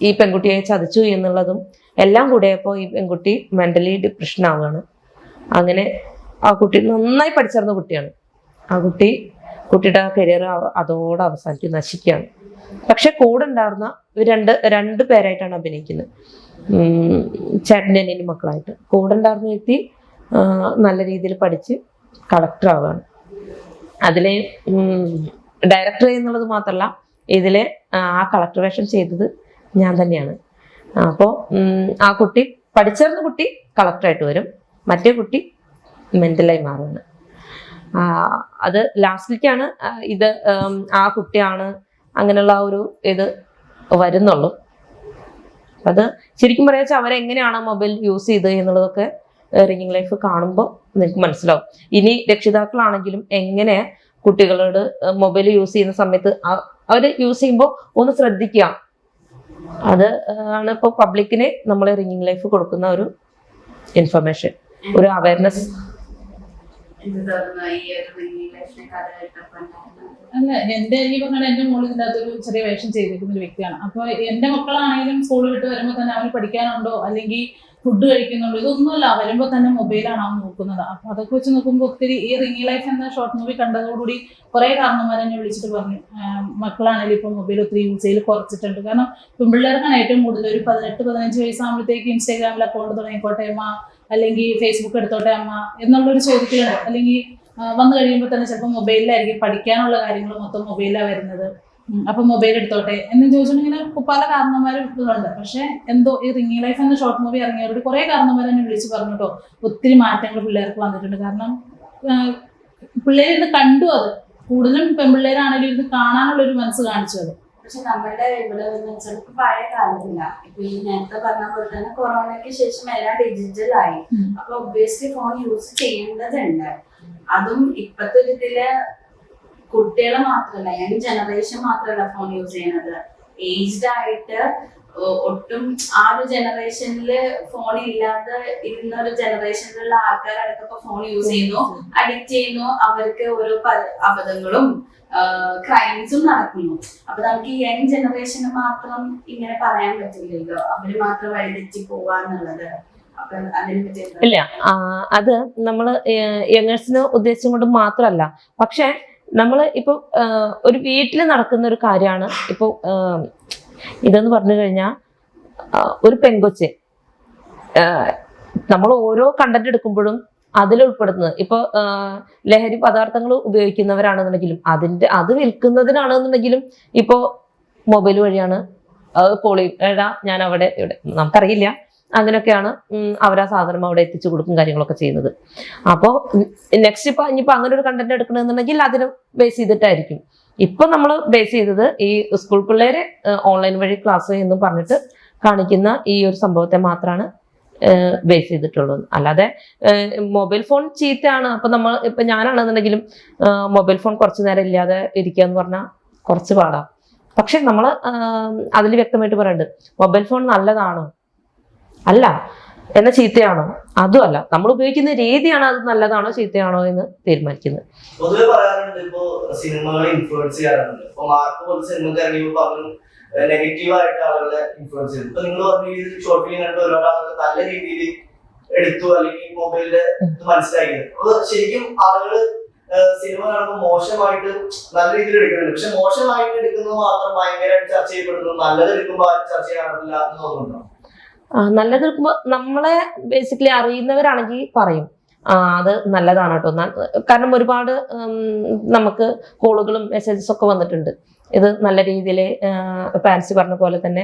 ഈ പെൺകുട്ടിയെ ചതിച്ചു എന്നുള്ളതും എല്ലാം കൂടിയപ്പോൾ ഈ പെൺകുട്ടി മെന്റലി ഡിപ്രഷൻ ആവുകയാണ്. അങ്ങനെ ആ കുട്ടി നന്നായി പഠിച്ചിരുന്ന കുട്ടിയാണ്. ആ കുട്ടിയുടെ കരിയർ അതോടെ അവസാനിച്ച് നശിക്കുകയാണ്. പക്ഷെ കൂടെ ഉണ്ടായിരുന്ന രണ്ട് പേരായിട്ടാണ് അഭിനയിക്കുന്നത്, ചേട്ടൻ്റെ അനിയനും മക്കളായിട്ട്. കൂടെ ഉണ്ടായിരുന്ന വ്യക്തി നല്ല രീതിയിൽ പഠിച്ച് കളക്ടർ ആവുകയാണ്. അതിലെ ഡയറക്ടർ എന്നുള്ളത് മാത്രമല്ല, ഇതിലെ ആ കളക്ടർ വേഷം ചെയ്തത് ഞാൻ തന്നെയാണ്. അപ്പോൾ ആ കുട്ടി പഠിച്ചിരുന്ന കുട്ടി കളക്ടറായിട്ട് വരും, മറ്റേ കുട്ടി മെന്റലായി മാറുകയാണ്. അത് ലാസ്റ്റിലേക്കാണ് ഇത് ആ കുട്ടിയാണ് അങ്ങനെയുള്ള ആ ഒരു ഇത് വരുന്നുള്ളൂ. അത് ശരിക്കും പറയാ വെച്ചാൽ അവരെങ്ങനെയാണ് മൊബൈൽ യൂസ് ചെയ്തത് എന്നുള്ളതൊക്കെ റിംഗ് ലൈഫ് കാണുമ്പോൾ നിങ്ങൾക്ക് മനസ്സിലാവും. ഇനി രക്ഷിതാക്കളാണെങ്കിലും എങ്ങനെ കുട്ടികളോട് മൊബൈൽ യൂസ് ചെയ്യുന്ന സമയത്ത് അവർ യൂസ് ചെയ്യുമ്പോൾ ഒന്ന് ശ്രദ്ധിക്കുക. അത് ആണ് ഇപ്പോൾ പബ്ലിക്കിന് നമ്മൾ റിംഗ് ലൈഫ് കൊടുക്കുന്ന ഒരു ഇൻഫർമേഷൻ, ഒരു അവയർനെസ്. അല്ല, എന്റെ ഈ പറഞ്ഞ എന്റെ മോള് ഇതിൻ്റെ അകത്തൊരു ചെറിയ വേഷം ചെയ്തിരിക്കുന്ന ഒരു വ്യക്തിയാണ്. അപ്പൊ എന്റെ മക്കളാണെങ്കിലും സ്കൂൾ വിട്ട് വരുമ്പോൾ തന്നെ അവന് പഠിക്കാനുണ്ടോ അല്ലെങ്കിൽ ഫുഡ് കഴിക്കുന്നുണ്ടോ ഇതൊന്നുമല്ല, വരുമ്പോൾ തന്നെ മൊബൈലാണ് അവൻ നോക്കുന്നത്. അപ്പൊ അതൊക്കെ വെച്ച് നോക്കുമ്പോൾ ഒത്തിരി ഈ റിംഗ് ലൈഫ് എന്ന ഷോർട്ട് മൂവി കണ്ടതോടുകൂടി കുറെ കാരണന്മാരെ എന്നെ വിളിച്ചിട്ട് പറഞ്ഞു മക്കളാണെങ്കിലും ഇപ്പൊ മൊബൈൽ ഒത്തിരി യൂസ് ചെയ്ത് കുറച്ചിട്ടുണ്ട്. കാരണം പെൺപിള്ളേർക്കാണ് ഏറ്റവും കൂടുതൽ ഒരു 18-15 വയസ്സാകുമ്പോഴത്തേക്ക് ഇൻസ്റ്റാഗ്രാമിൽ അക്കൗണ്ട് തുടങ്ങിക്കോട്ടെ അമ്മ, അല്ലെങ്കിൽ ഫേസ്ബുക്ക് എടുത്തോട്ടെ അമ്മ എന്നുള്ളൊരു ചോദിക്കലുണ്ട്. അല്ലെങ്കിൽ വന്നു കഴിയുമ്പോൾ തന്നെ ചിലപ്പോൾ മൊബൈലിലായിരിക്കും പഠിക്കാനുള്ള കാര്യങ്ങൾ മൊത്തം മൊബൈലിലാണ് വരുന്നത്. അപ്പൊ മൊബൈൽ എടുത്തോട്ടെ എന്ന് ചോദിച്ചിട്ടുണ്ടെങ്കിൽ പല കാരണന്മാരും ഇതുണ്ട്. പക്ഷെ എന്തോ ഈ റിംഗ് ലൈഫ് എന്ന ഷോർട്ട് മൂവി ഇറങ്ങിയവരോട് കുറെ കാരണന്മാർ എന്നെ വിളിച്ച് പറഞ്ഞു കേട്ടോ, ഒത്തിരി മാറ്റങ്ങൾ പിള്ളേർക്ക് വന്നിട്ടുണ്ട്. കാരണം പിള്ളേരിന്ന് കണ്ടു, അത് കൂടുതലും പെൺപിള്ളേരാണെങ്കിലും ഇരുന്ന് കാണാനുള്ളൊരു മനസ്സ് കാണിച്ചു. അത് പക്ഷെ നമ്മളുടെ ഇവിടെ വെച്ചാൽ പഴയ കാലത്തില്ല. ഇപ്പൊ ഈ നേരത്തെ പറഞ്ഞ പോലെ തന്നെ കൊറോണയ്ക്ക് ശേഷം എല്ലാം ഡിജിറ്റലായി. അപ്പൊ ഒബ്വിയസ്ലി ഫോൺ യൂസ് ചെയ്യേണ്ടതുണ്ട്. അതും ഇപ്പത്തെ ഇതില് കുട്ടികളെ മാത്രമല്ല, യങ് ജനറേഷൻ മാത്രമല്ല ഫോൺ യൂസ് ചെയ്യുന്നത്. ഏജ്ഡ് ആയിട്ട് ഒട്ടും ആ ഒരു ജനറേഷനില് ഫോൺ ഇല്ലാതെ ഇരുന്ന ഒരു ജനറേഷനിലുള്ള ആൾക്കാരടക്കം ഫോൺ യൂസ് ചെയ്യുന്നു, അഡിക്റ്റ് ചെയ്യുന്നു. അവർക്ക് ഓരോ അബദ്ധങ്ങളും ക്രൈംസും നടക്കുന്നു. അപ്പൊ നമുക്ക് ഈ യങ് ജനറേഷന് മാത്രം ഇങ്ങനെ പറയാൻ പറ്റില്ലല്ലോ, അവര് മാത്രം വഴിതെറ്റി പോവാന്നുള്ളത്. അപ്പൊ അതിനെ പറ്റി ഇല്ല, അത് നമ്മള് യങ്ങേഴ്സിന് ഉദ്ദേശിച്ചും കൊണ്ട് മാത്രമല്ല. പക്ഷെ നമ്മൾ ഇപ്പൊ ഒരു വീട്ടിൽ നടക്കുന്ന ഒരു കാര്യമാണ് ഇപ്പൊ ഇതെന്ന് പറഞ്ഞു കഴിഞ്ഞാൽ, ഒരു പെങ്കൊച്ച് നമ്മൾ ഓരോ കണ്ടന്റ് എടുക്കുമ്പോഴും അതിൽ ഉൾപ്പെടുന്നത് ഇപ്പൊ ലഹരി പദാർത്ഥങ്ങൾ ഉപയോഗിക്കുന്നവരാണെന്നുണ്ടെങ്കിലും അത് വിൽക്കുന്നതിനാണെന്നുണ്ടെങ്കിലും ഇപ്പോ മൊബൈൽ വഴിയാണ് എടാ ഞാൻ അവിടെ ഇവിടെ നമുക്കറിയില്ല, അങ്ങനെയൊക്കെയാണ് അവർ ആ സാധനം അവിടെ എത്തിച്ചു കൊടുക്കും കാര്യങ്ങളൊക്കെ ചെയ്യുന്നത്. അപ്പോൾ നെക്സ്റ്റ് ഇനിയിപ്പോൾ അങ്ങനെ ഒരു കണ്ടന്റ് എടുക്കണമെന്നുണ്ടെങ്കിൽ അതിനെ ബേസ് ചെയ്തിട്ടായിരിക്കും. ഇപ്പൊ നമ്മൾ ബേസ് ചെയ്തത് ഈ സ്കൂൾ പിള്ളേരെ ഓൺലൈൻ വഴി ക്ലാസ് എന്നും പറഞ്ഞിട്ട് കാണിക്കുന്ന ഈ ഒരു സംഭവത്തെ മാത്രമാണ് ബേസ് ചെയ്തിട്ടുള്ളത്. അല്ലാതെ മൊബൈൽ ഫോൺ ചീത്തയാണ്. അപ്പൊ ഇപ്പൊ ഞാനാണെന്നുണ്ടെങ്കിലും മൊബൈൽ ഫോൺ കുറച്ചു നേരം ഇല്ലാതെ ഇരിക്കുക എന്ന് പറഞ്ഞാൽ കുറച്ച് പാടാം. പക്ഷെ നമ്മൾ അതിൽ വ്യക്തമായിട്ട് പറയുന്നുണ്ട്, മൊബൈൽ ഫോൺ നല്ലതാണോ അല്ല, എന്നാ ചീത്തയാണോ അതും അല്ല, നമ്മൾ ഉപയോഗിക്കുന്ന രീതിയാണ് അത് നല്ലതാണോ ചീത്തയാണോ എന്ന് തീരുമാനിക്കുന്നത്. പൊതുവെ പറയാറുണ്ട് ഇപ്പോ സിനിമകളെ ഇൻഫ്ലുവൻസ് ചെയ്യാറുണ്ട്. ഇപ്പൊ മാർക്ക് പോലത്തെ സിനിമ ഇറങ്ങിയപ്പോൾ പറഞ്ഞു നെഗറ്റീവായിട്ട് ആളുകളെ ഇൻഫ്ലുവൻസ് ചെയ്തു. ഇപ്പൊ നിങ്ങൾ പറഞ്ഞു ഈ ഷോർട്ട് ഫിലിം കണ്ട് ഒരുപാട് ആളുകൾ നല്ല രീതിയിൽ എടുത്തു അല്ലെങ്കിൽ മൊബൈലിന്റെ ഇത് മനസ്സിലാക്കിയത്. അപ്പൊ ശരിക്കും ആളുകള് സിനിമ കാണുമ്പോൾ മോശമായിട്ട് നല്ല രീതിയിൽ എടുക്കുന്നുണ്ട്. പക്ഷെ മോശമായിട്ട് എടുക്കുന്നത് മാത്രം ഭയങ്കരമായിട്ട് ചർച്ച ചെയ്യപ്പെടുന്നു, നല്ലത് എടുക്കുമ്പോൾ ആരും ചർച്ച ചെയ്യാറില്ല എന്ന് തോന്നുന്നുണ്ടോ? നല്ലത് എടുക്കുമ്പോൾ നമ്മളെ ബേസിക്കലി അറിയുന്നവരാണെങ്കിൽ പറയും അത് നല്ലതാണ് കേട്ടോ. കാരണം ഒരുപാട് നമുക്ക് കോളുകളും മെസ്സേജസ് ഒക്കെ വന്നിട്ടുണ്ട്. ഇത് നല്ല രീതിയിൽ പാൻസി പറഞ്ഞ പോലെ തന്നെ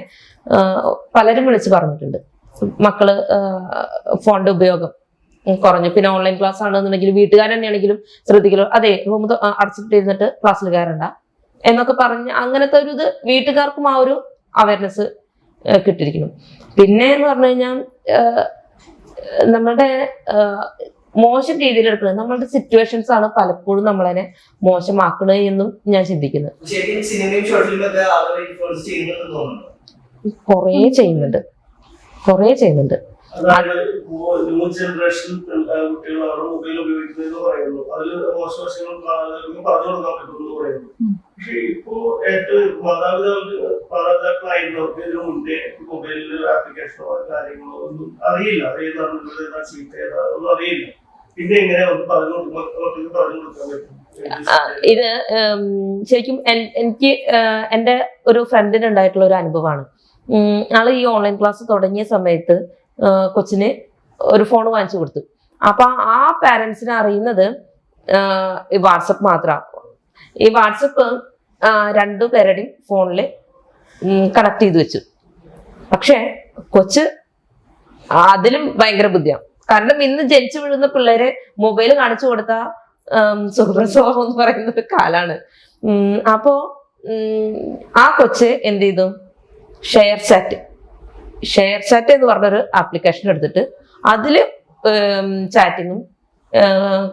പലരും വിളിച്ച് പറഞ്ഞിട്ടുണ്ട്, മക്കള് ഫോണിന്റെ ഉപയോഗം കുറഞ്ഞു. പിന്നെ ഓൺലൈൻ ക്ലാസ് ആണെന്നുണ്ടെങ്കിൽ വീട്ടുകാർ തന്നെയാണെങ്കിലും ശ്രദ്ധിക്കലോ, അതെ റൂം അടച്ചിട്ടിരുന്നിട്ട് ക്ലാസ്സിൽ കയറണ്ട എന്നൊക്കെ പറഞ്ഞ് അങ്ങനത്തെ ഒരു ഇത് വീട്ടുകാർക്കും ആ ഒരു അവയർനെസ് കിട്ടിയിരിക്കുന്നു. പിന്നെ എന്ന് പറഞ്ഞു കഴിഞ്ഞാൽ നമ്മളുടെ മോശം രീതിയിൽ എടുക്കുന്നത് നമ്മളുടെ സിറ്റുവേഷൻസ് ആണ് പലപ്പോഴും നമ്മളതിനെ മോശമാക്കണത് എന്നും ഞാൻ ചിന്തിക്കുന്നത്. ശരിക്കും സിനിമയും ഷോർട്ട് ഫിലിമൊക്കെ ആളുകളെ ഇൻഫ്ലുവൻസ് ചെയ്യുന്നുണ്ടെന്ന് തോന്നുന്നു. കുറേ ചെയ്യുന്നുണ്ട്. അതായത് ന്യൂ ജനറേഷൻ കുട്ടികൾ അവരുടെ മൊബൈൽ ഉപയോഗിക്കുന്നതെന്ന് പറയുന്നു, അതിൽ മോശവശങ്ങൾ പറഞ്ഞു കൊടുക്കാൻ പറ്റുമെന്ന് പറയുന്നു. പക്ഷെ ഇപ്പോ ഏറ്റവും മാതാപിതാക്കളായിരുന്നവർക്ക് ഇതിനു മുന്നേ മൊബൈലിൽ ആപ്ലിക്കേഷനോ കാര്യങ്ങളോ ഒന്നും അറിയില്ല. ഏതാണ് ഏതാ ചീത്ത ഏതാ ഒന്നും അറിയില്ല. പിന്നെ എങ്ങനെ പറഞ്ഞു കൊടുക്കാൻ പറ്റും? ഇത് ശരിക്കും എനിക്ക് എൻ്റെ ഒരു ഫ്രണ്ടിന് ഉണ്ടായിട്ടുള്ള ഒരു അനുഭവമാണ്. ആള് ഈ ഓൺലൈൻ ക്ലാസ് തുടങ്ങിയ സമയത്ത് കൊച്ചിന് ഒരു ഫോൺ വാങ്ങിച്ചു കൊടുത്തു. അപ്പൊ ആ പാരന്റ്സിന് അറിയുന്നത് വാട്സപ്പ് മാത്രമാണ്. ഈ വാട്സപ്പ് രണ്ടുപേരുടെയും ഫോണിൽ കണക്ട് ചെയ്ത് വെച്ചു. പക്ഷെ കൊച്ച് അതിലും ഭയങ്കര ബുദ്ധിയാണ്. കാരണം ഇന്ന് ജനിച്ചു വീഴുന്ന പിള്ളേരെ മൊബൈൽ കാണിച്ചു കൊടുത്ത സുഖപ്രസവം എന്ന് പറയുന്ന ഒരു കാലാണ്. അപ്പോ ആ കൊച്ച് എന്ത് ചെയ്തു, ഷെയർ ചാറ്റ് എന്ന് പറഞ്ഞൊരു ആപ്ലിക്കേഷൻ എടുത്തിട്ട് അതില് ചാറ്റിങ്ങും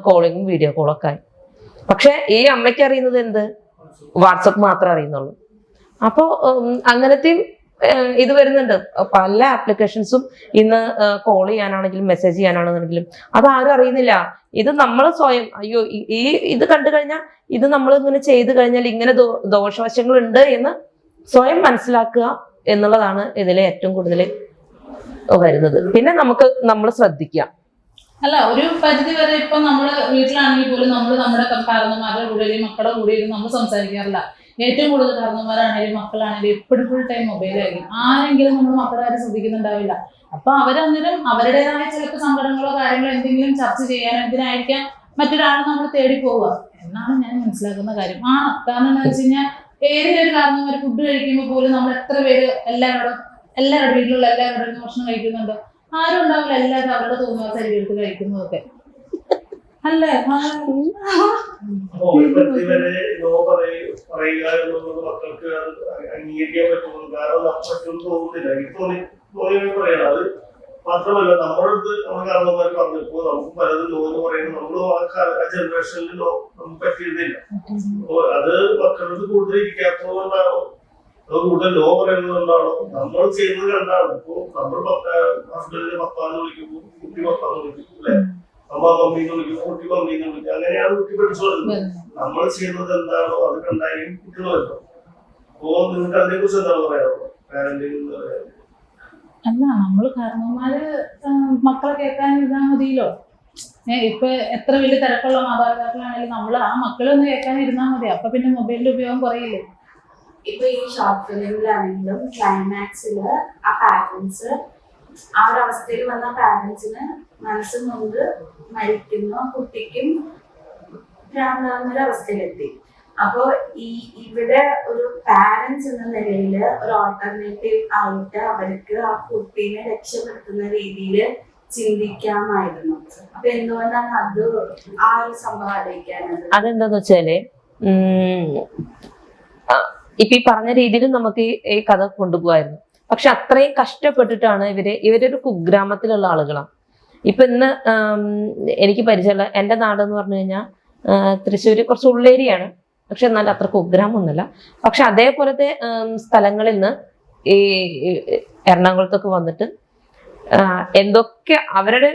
കോളിങ്ങും വീഡിയോ കോളൊക്കെ ആയി. പക്ഷെ ഈ അമ്മയ്ക്ക് അറിയുന്നത് എന്ത്, വാട്സപ്പ് മാത്രമേ അറിയുന്നുള്ളൂ. അപ്പോൾ അങ്ങനത്തെയും ഇത് വരുന്നുണ്ട്. പല ആപ്ലിക്കേഷൻസും ഇന്ന് കോൾ ചെയ്യാനാണെങ്കിലും മെസ്സേജ് ചെയ്യാനാണെന്നുണ്ടെങ്കിലും അതാരും അറിയുന്നില്ല. ഇത് നമ്മൾ സ്വയം അയ്യോ ഇത് കണ്ടു കഴിഞ്ഞാൽ ഇത് നമ്മൾ ഇങ്ങനെ ചെയ്തു കഴിഞ്ഞാൽ ഇങ്ങനെ ദോഷവശങ്ങൾ ഉണ്ട് എന്ന് സ്വയം മനസ്സിലാക്കുക എന്നുള്ളതാണ് ഇതിലെ ഏറ്റവും കൂടുതൽ വരുന്നത്. പിന്നെ നമ്മൾ ശ്രദ്ധിക്കുക. അല്ല, ഒരു പരിധി വരെ ഇപ്പൊ നമ്മള് വീട്ടിലാണെങ്കിൽ പോലും നമ്മൾ നമ്മുടെ കാരണന്മാരുടെ കൂടെ മക്കളുടെ കൂടെ നമ്മൾ സംസാരിക്കാറില്ല. ഏറ്റവും കൂടുതൽ കാരണന്മാരാണെങ്കിലും മക്കളാണെങ്കിലും എപ്പോഴും ഫുൾ ടൈം മൊബൈലായിരിക്കും. ആരെങ്കിലും നമ്മൾ മക്കളുടെ കാര്യം ശ്രദ്ധിക്കുന്നുണ്ടാവില്ല. അപ്പൊ അവരന്നേരം അവരുടേതായ ചിലപ്പോൾ സങ്കടങ്ങളോ കാര്യങ്ങളോ എന്തെങ്കിലും ചർച്ച ചെയ്യാൻ എന്തിനായിരിക്കാം മറ്റൊരാളെ നമ്മൾ തേടി പോവുക എന്നാണ് ഞാൻ മനസ്സിലാക്കുന്ന കാര്യം. കാരണം എന്താ വെച്ച് കഴിഞ്ഞാൽ ഏതെങ്കിലും ഒരു കാരണന്മാർ ഫുഡ് കഴിക്കുമ്പോൾ പോലും നമ്മൾ എത്ര പേര് എല്ലാവരുടെ വീട്ടിലുള്ള എല്ലാവരുടെ ഭക്ഷണം കഴിക്കുന്നുണ്ടോ? ആരും ഉണ്ടാവില്ല. എല്ലാവരും അവരുടെ തോന്നുന്ന ശരീരത്തിൽ കഴിക്കുന്നതൊക്കെ അല്ലേ. മക്കൾക്ക് അംഗീകരിക്കാൻ പറ്റുന്നു, കാരണം പറ്റുമെന്ന് തോന്നുന്നില്ല. എനിക്ക് പറയണം. അത് മാത്രമല്ല, നമ്മുടെ അടുത്ത് നമ്മുടെ കാരണന്മാർ പറഞ്ഞപ്പോ നമുക്ക് പലതും ലോ എന്ന് പറയുന്നത് നമ്മൾ ആ ജനറേഷനിൽ നമുക്ക് പറ്റിയിരുന്നില്ല. അത് മക്കളുടെ കൂടുതൽ ഇരിക്കാത്തതുകൊണ്ടാണോ അത് കൂടുതൽ ലോ പറയുന്നതുകൊണ്ടാണോ നമ്മൾ ചെയ്യുന്നത് കണ്ടാണ്. ഇപ്പൊ നമ്മൾ ഹസ്ബൻഡിന് പപ്പാന്ന് വിളിക്കുമ്പോൾ കുട്ടി പപ്പാന്ന് വിളിക്കും അല്ലെ, അമ്മ മമ്മീന്ന് വിളിക്കും കുട്ടി മമ്മീന്ന് വിളിക്കും. അങ്ങനെയാണ് കുട്ടി പഠിച്ചു വരുന്നത്. നമ്മൾ ചെയ്യുന്നത് എന്താണോ അത് കണ്ടായിരിക്കും കുട്ടികൾ വരുന്നത്. അപ്പോ നിങ്ങൾക്ക് അതിനെ കുറിച്ച് എന്താണ് പറയാനുള്ളത്? പാരന്റിംഗ് എന്ന് പറയുന്നത് അല്ല, നമ്മള് കാരണന്മാര് മക്കളെ കേൾക്കാൻ ഇരുന്നാൽ മതിയല്ലോ. ഇപ്പൊ എത്ര വലിയ തിരക്കുള്ള മാതാപിതാക്കളാണെങ്കിലും നമ്മൾ ആ മക്കളൊന്ന് കേൾക്കാൻ ഇരുന്നാൽ മതി. അപ്പൊ പിന്നെ മൊബൈലിന്റെ ഉപയോഗം കുറയില്ലേ. ഇപ്പൊ ഈ ഷോർട്ട് ഫിലിമിലാണെങ്കിലും ക്ലൈമാക്സില് ആ പാരന്റ്സ് ആ ഒരു അവസ്ഥയിൽ വന്ന പാരന്റ്സിന് മനസ്സ് കൊണ്ട് മരിക്കുന്ന കുട്ടിക്കും ഭ്രാന്താവുന്ന അവസ്ഥയിലെത്തി. അപ്പോ ഇവിടെ ഒരു പാരന്റ്സ് എന്ന നിലയില് ഒരു ഓൾട്ടർനേറ്റീവ് ആയിട്ട് അവർക്ക് ആ കുട്ടീനെ രക്ഷപ്പെടുത്തുന്ന രീതിയിൽ ചിന്തിക്കാമായിരുന്നു. അപ്പൊ എന്തുകൊണ്ടാണ് അത് ആ ഒരു സംഭവം അറിയിക്കാനത്? അതെന്താന്ന് വെച്ചാല് ഇപ്പൊ ഈ പറഞ്ഞ രീതിയിൽ നമുക്ക് ഈ കഥ കൊണ്ടുപോകായിരുന്നു. പക്ഷെ അത്രയും കഷ്ടപ്പെട്ടിട്ടാണ് ഇവരൊരു കുഗ്രാമത്തിലുള്ള ആളുകളാണ്. ഇപ്പൊ ഇന്ന് എനിക്ക് പരിചയമുള്ള എൻ്റെ നാടെന്ന് പറഞ്ഞു കഴിഞ്ഞാൽ തൃശ്ശൂര് കുറച്ച് ഉള്ളേരിയാണ്. പക്ഷെ എന്നാലും അത്ര കുഗ്രാമൊന്നുമല്ല. പക്ഷെ അതേപോലത്തെ സ്ഥലങ്ങളിൽ നിന്ന് ഈ എറണാകുളത്തൊക്കെ വന്നിട്ട് എന്തൊക്കെ അവരുടെ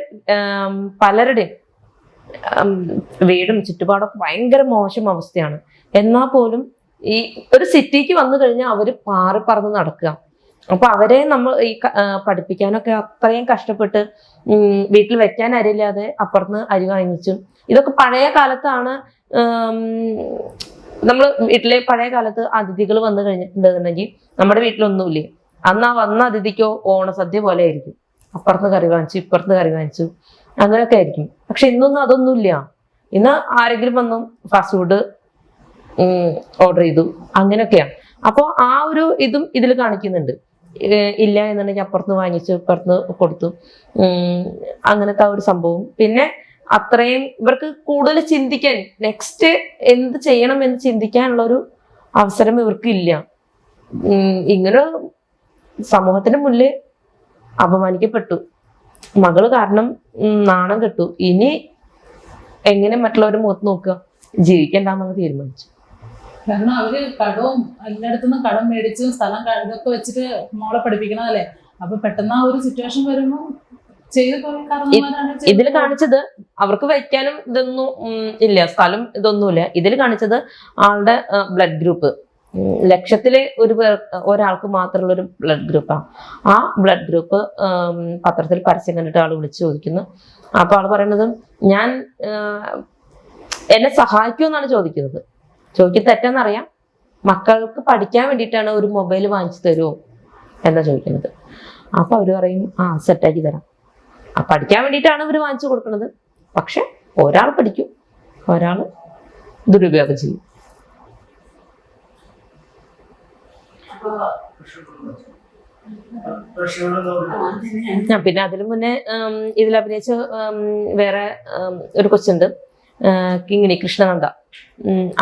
പലരുടെയും വീടും ചുറ്റുപാടൊക്കെ ഭയങ്കര മോശം അവസ്ഥയാണ്. എന്നാൽ പോലും ഈ ഒരു സിറ്റിക്ക് വന്നു കഴിഞ്ഞാൽ അവര് പാറി പറന്ന് നടക്കുക. അപ്പൊ അവരെ നമ്മൾ ഈ പഠിപ്പിക്കാനൊക്കെ അത്രയും കഷ്ടപ്പെട്ട് വീട്ടിൽ വെക്കാൻ അരിയില്ലാതെ അപ്പുറത്ത് അരി വാങ്ങിച്ചു. ഇതൊക്കെ പഴയ കാലത്താണ്. നമ്മൾ വീട്ടിലെ പഴയ കാലത്ത് അതിഥികൾ വന്നു കഴിഞ്ഞിട്ടുണ്ടെന്നുണ്ടെങ്കിൽ നമ്മുടെ വീട്ടിലൊന്നുമില്ലേ, അന്ന് ആ വന്ന അതിഥിക്കോ ഓണസദ്യ പോലെ ആയിരിക്കും. അപ്പുറത്ത് കറി വാങ്ങിച്ചു ഇപ്പുറത്ത് കറി വാങ്ങിച്ചു അങ്ങനെയൊക്കെ ആയിരിക്കും. പക്ഷെ ഇന്നൊന്നും അതൊന്നുമില്ല. ഇന്ന് ആരെങ്കിലും വന്നു ഫാസ്റ്റ് ഫുഡ് ഓർഡർ ചെയ്തു അങ്ങനെയൊക്കെയാണ്. അപ്പോൾ ആ ഒരു ഇതും ഇതിൽ കാണിക്കുന്നുണ്ട്. ഇല്ല എന്നുണ്ടെങ്കിൽ അപ്പുറത്ത് വാങ്ങിച്ചു ഇപ്പുറത്ത് കൊടുത്തു, അങ്ങനത്തെ ആ ഒരു സംഭവം. പിന്നെ അത്രയും ഇവർക്ക് കൂടുതൽ ചിന്തിക്കാൻ, നെക്സ്റ്റ് എന്ത് ചെയ്യണം എന്ന് ചിന്തിക്കാനുള്ള ഒരു അവസരം ഇവർക്ക് ഇല്ല. ഇങ്ങനെ സമൂഹത്തിന്റെ മുന്നിൽ അപമാനിക്കപ്പെട്ടു. മകള് കാരണം നാണം കെട്ടു. ഇനി എങ്ങനെ മറ്റുള്ളവരുടെ മുഖത്ത് നോക്കുക? ജീവിക്കണ്ടെന്നങ്ങ് തീരുമാനിച്ചു. കാരണം അവര് കടവും എല്ലായിടത്തുനിന്നും കടം മേടിച്ചും സ്ഥലം ഇതൊക്കെ വെച്ചിട്ട് മോളെ പഠിപ്പിക്കണതല്ലേ. അപ്പൊ പെട്ടെന്ന് ആ ഒരു സിറ്റുവേഷൻ വരുമ്പോ ചെയ്ത് കുറെ കാരണന്മാരാണ് ഇതിൽ കാണിച്ചത് അവർക്ക് വയ്ക്കാനും ഇതൊന്നും ഇല്ല, സ്ഥലം ഇതൊന്നുമില്ല. ഇതിൽ കാണിച്ചത് ആളുടെ ബ്ലഡ് ഗ്രൂപ്പ് ലക്ഷത്തിലെ ഒരാൾക്ക് മാത്രമുള്ള ഒരു ബ്ലഡ് ഗ്രൂപ്പാണ്. ആ ബ്ലഡ് ഗ്രൂപ്പ് പത്രത്തിൽ പരസ്യം കണ്ടിട്ട് ആൾ വിളിച്ചു ചോദിക്കുന്നു. അപ്പൊ ആള് പറയുന്നത് ഞാൻ എന്നെ സഹായിക്കുമെന്നാണ് ചോദിക്കുന്നത്. ചോദിക്കുന്നത് തെറ്റെന്നറിയാം. മക്കൾക്ക് പഠിക്കാൻ വേണ്ടിയിട്ടാണ് ഒരു മൊബൈൽ വാങ്ങിച്ചു തരുമോ എന്നാ ചോദിക്കുന്നത്. അപ്പൊ അവര് പറയും സെറ്റാക്കി തരാം. പഠിക്കാൻ വേണ്ടിയിട്ടാണ് ഇവർ വാങ്ങിച്ചു കൊടുക്കുന്നത്. പക്ഷെ ഒരാൾ പഠിക്കും, ഒരാൾ ദുരുപയോഗം ചെയ്യും. പിന്നെ അതിനു മുന്നേ ഇതിൽ അഭിനയിച്ച വേറെ ഒരു കൊച്ചുണ്ട്, കിങ്ങിണി കൃഷ്ണനന്ദ.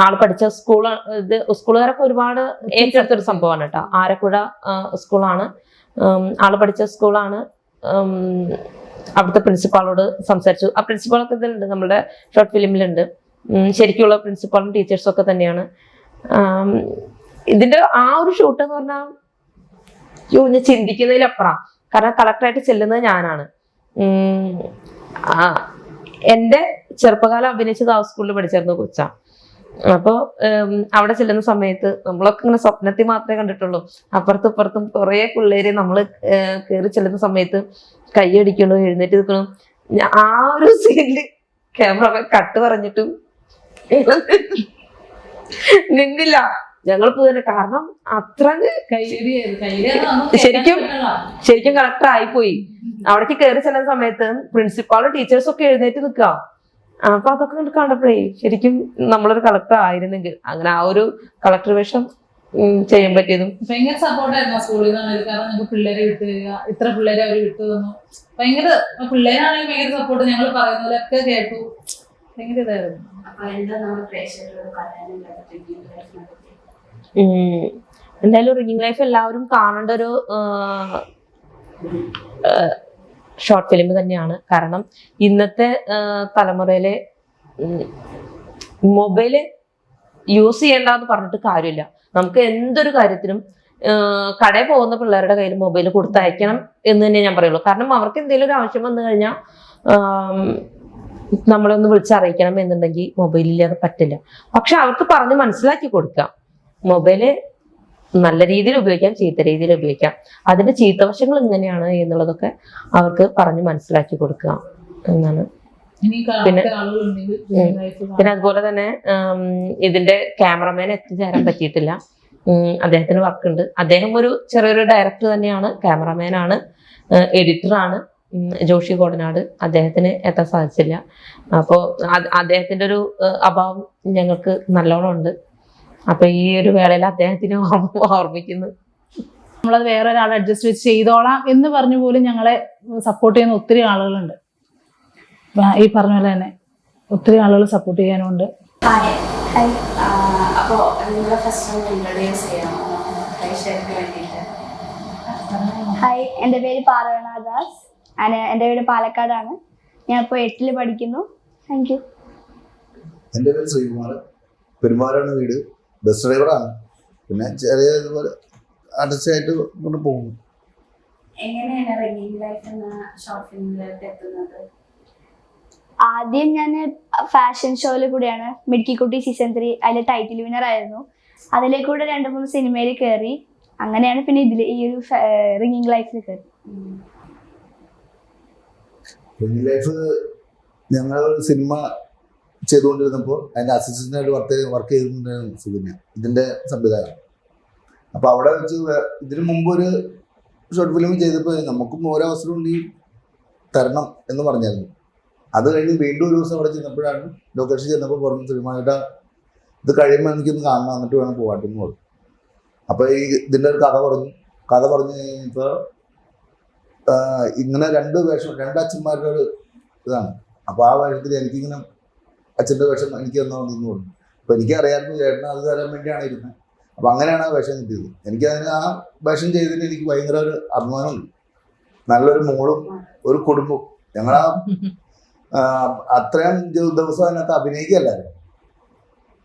ആള് പഠിച്ച സ്കൂളുകാരൊക്കെ ഒരുപാട് ഏറ്റെടുത്തൊരു സംഭവമാണ് കേട്ടോ. ആരക്കുഴ സ്കൂളാണ് ആള് പഠിച്ച സ്കൂളാണ്. അവിടുത്തെ പ്രിൻസിപ്പാളോട് സംസാരിച്ചു. ആ പ്രിൻസിപ്പാളൊക്കെ ഇതിലുണ്ട്, നമ്മുടെ ഷോർട്ട് ഫിലിമിലുണ്ട്. ശരിക്കുള്ള പ്രിൻസിപ്പാളും ടീച്ചേഴ്സും ഒക്കെ തന്നെയാണ്. ഇതിന്റെ ആ ഒരു ഷൂട്ട് എന്ന് പറഞ്ഞാൽ ഞാൻ ചിന്തിക്കുന്നതിലപ്പുറം. കാരണം കളക്ടറായിട്ട് ചെല്ലുന്നത് ഞാനാണ്. എൻ്റെ ചെറുപ്പകാലം അഭിനയിച്ചത് ആ സ്കൂളിൽ പഠിച്ചിരുന്നു കൊച്ചാ. അപ്പോൾ അവിടെ ചെല്ലുന്ന സമയത്ത് നമ്മളൊക്കെ ഇങ്ങനെ സ്വപ്നത്തിൽ മാത്രമേ കണ്ടിട്ടുള്ളൂ. അപ്പുറത്തും ഇപ്പുറത്തും കുറേ പിള്ളേര് നമ്മൾ കയറി ചെല്ലുന്ന സമയത്ത് കൈയടിക്കണു, എഴുന്നേറ്റ് നിൽക്കണം. ആ ഒരു സീനില് ക്യാമറമാൻ കട്ട് പറഞ്ഞിട്ടും നിന്നില്ല. ഞങ്ങൾ പോയി. കാരണം അത്ര ശരിക്കും കളക്ടർ ആയിപ്പോയി. അവിടേക്ക് കയറി ചെല്ലുന്ന സമയത്ത് പ്രിൻസിപ്പാളും ടീച്ചേഴ്സും ഒക്കെ എഴുന്നേറ്റ് നിൽക്കുക. അപ്പൊ അതൊക്കെ കണ്ടപ്പോഴേ ശരിക്കും നമ്മളൊരു കളക്ടർ ആയിരുന്നെങ്കിൽ, അങ്ങനെ ആ ഒരു കളക്ടർ വേഷം ചെയ്യാൻ പറ്റിയതും ഭയങ്കര സപ്പോർട്ടായിരുന്നു സ്കൂളിൽ നിന്നാണെങ്കിൽ. കാരണം ഞങ്ങൾക്ക് പിള്ളേരെ വിട്ടു തരിക, ഇത്ര പിള്ളേരെ അവർ വിട്ടു തന്നു. ഭയങ്കര പിള്ളേരാണെങ്കിൽ ഭയങ്കര സപ്പോർട്ട്. ഞങ്ങൾ പറയുന്നതിലൊക്കെ കേട്ടു. ഭയങ്കര ഇതായിരുന്നു. എന്തായാലും റിംഗിങ് ലൈഫ് എല്ലാവരും കാണേണ്ട ഒരു ഷോർട്ട് ഫിലിം തന്നെയാണ്. കാരണം ഇന്നത്തെ തലമുറയിലെ മൊബൈല് യൂസ് ചെയ്യേണ്ടെന്ന് പറഞ്ഞിട്ട് കാര്യമില്ല. നമുക്ക് എന്തൊരു കാര്യത്തിനും കടയിൽ പോകുന്ന പിള്ളേരുടെ കയ്യിൽ മൊബൈൽ കൊടുത്തയക്കണം എന്ന് തന്നെ ഞാൻ പറയുള്ളൂ. കാരണം അവർക്ക് എന്തെങ്കിലും ഒരു ആവശ്യം വന്നു കഴിഞ്ഞാൽ നമ്മളൊന്ന് വിളിച്ചറിയിക്കണം എന്നുണ്ടെങ്കിൽ മൊബൈലില്ലാതെ പറ്റില്ല. പക്ഷെ അവർക്ക് പറഞ്ഞ് മനസ്സിലാക്കി കൊടുക്കാം. മൊബൈല് നല്ല രീതിയിൽ ഉപയോഗിക്കാം, ചീത്ത രീതിയിൽ ഉപയോഗിക്കാം. അതിന്റെ ചീത്തവശങ്ങൾ ഇങ്ങനെയാണ് എന്നുള്ളതൊക്കെ അവർക്ക് പറഞ്ഞ് മനസ്സിലാക്കി കൊടുക്കുക എന്നാണ്. പിന്നെ അതുപോലെ തന്നെ ഇതിന്റെ ക്യാമറമാൻ എത്തിച്ചേരാൻ പറ്റിയിട്ടില്ല. അദ്ദേഹത്തിന് വർക്കുണ്ട്. അദ്ദേഹം ഒരു ചെറിയൊരു ഡയറക്ടർ തന്നെയാണ്, ക്യാമറമാനാണ്, എഡിറ്ററാണ്. ജോഷി കോടനാട്. അദ്ദേഹത്തിന് എത്താൻ സാധിച്ചില്ല. അപ്പോൾ അദ്ദേഹത്തിന്റെ ഒരു അഭാവം ഞങ്ങൾക്ക് നല്ലോണം ഉണ്ട്. അപ്പൊ ഈ ഒരു വേളയിൽ അദ്ദേഹത്തിനെ ഓർമ്മിക്കുന്നു. നമ്മളത് വേറെ ഒരാളെ അഡ്ജസ്റ്റ് വെച്ച് ചെയ്തോളാം എന്ന് പറഞ്ഞു പോലും ഞങ്ങളെ സപ്പോർട്ട് ചെയ്യുന്ന ഒത്തിരി ആളുകളുണ്ട്. ഈ പറഞ്ഞ പോലെ തന്നെ ഒത്തിരി ആളുകൾ സപ്പോർട്ട് ചെയ്യാനുണ്ട്. ഹായ്, എൻ്റെ പേര് പാർവണ ദാസ്. എൻ്റെ വീട് പാലക്കാടാണ്. ഞാനിപ്പോൾ 8ൽ പഠിക്കുന്നു. Thank you. എൻ്റെ പേര് ശ്രീകുമാർ. പെരുമാറാണ് വീട്. ബസ് ഡ്രൈവറാണ്. പിന്നെ ചെറിയ ഇതുപോലെ അടച്ചായിട്ട് കൊണ്ട് പോകുന്നു. എങ്ങനെയാണ് റിംഗിങ് ലൈഫ് എന്ന ഷോർട്ട് ഫിലിമിലേക്ക് എത്തുന്നത്? ആദ്യം ഞാൻ ഫാഷൻ ഷോയിൽ കൂടെയാണ്. മിടുക്കിക്കുട്ടി സീസൺ 3 അതിലെ ടൈറ്റിൽ വിന്നർ ആയിരുന്നു. അതിലേക്കൂടെ 2-3 സിനിമയിൽ കയറി. അങ്ങനെയാണ് പിന്നെ ഇതിൽ ഈ ഒരു റിംഗിങ് ലൈഫിൽ കയറി. റിംഗിങ് ലൈഫ് ഞങ്ങൾ സിനിമ ചെയ്തുകൊണ്ടിരുന്നപ്പോൾ അതിൻ്റെ അസിസ്റ്റൻ്റായിട്ട് വർക്ക് ചെയ്തിട്ടുണ്ടായിരുന്നു സുകന്യ, ഇതിൻ്റെ സംവിധാനം. അപ്പോൾ അവിടെ വെച്ച് ഇതിനു മുമ്പ് ഒരു ഷോർട്ട് ഫിലിം ചെയ്തപ്പോൾ നമുക്കും ഓരോ അവസരം ഉണ്ടെങ്കിൽ തരണം എന്ന് പറഞ്ഞായിരുന്നു. അത് കഴിഞ്ഞ് വീണ്ടും ഒരു ദിവസം അവിടെ ചെന്നപ്പോഴാണ് ലൊക്കേഷൻ ചെന്നപ്പോൾ പറഞ്ഞു, സിനിമയുടെ ഇത് കഴിയുമ്പോൾ എനിക്കൊന്ന് കാണണം, എന്നിട്ട് വേണം പോകാട്ടെന്ന് പറഞ്ഞു. അപ്പോൾ ഈ ഇതിൻ്റെ ഒരു കഥ പറഞ്ഞു കഴിഞ്ഞപ്പോൾ ഇങ്ങനെ 2 അച്ഛന്മാരുടെ ഒരു ഇതാണ്. അപ്പോൾ ആ വേഷത്തിൽ എനിക്കിങ്ങനെ അച്ഛൻ്റെ വേഷം എനിക്ക് തന്നാൽ നിന്ന് പറഞ്ഞു. അപ്പോൾ എനിക്കറിയാമായിരുന്നു ചേട്ടന് അത് തരാൻ വേണ്ടിയാണ് ഇരുന്നത്. അപ്പൊ അങ്ങനെയാണ് ആ വേഷം കിട്ടിയത്. എനിക്കതിന് ആ വേഷം ചെയ്തതിന് എനിക്ക് ഭയങ്കര ഒരു അഭിമാനമുണ്ട്. നല്ലൊരു മോളും ഒരു കുടുംബവും. ഞങ്ങളാ അത്രയും ദിവസം അതിനകത്ത് അഭിനയിക്കല്ലായിരുന്നു,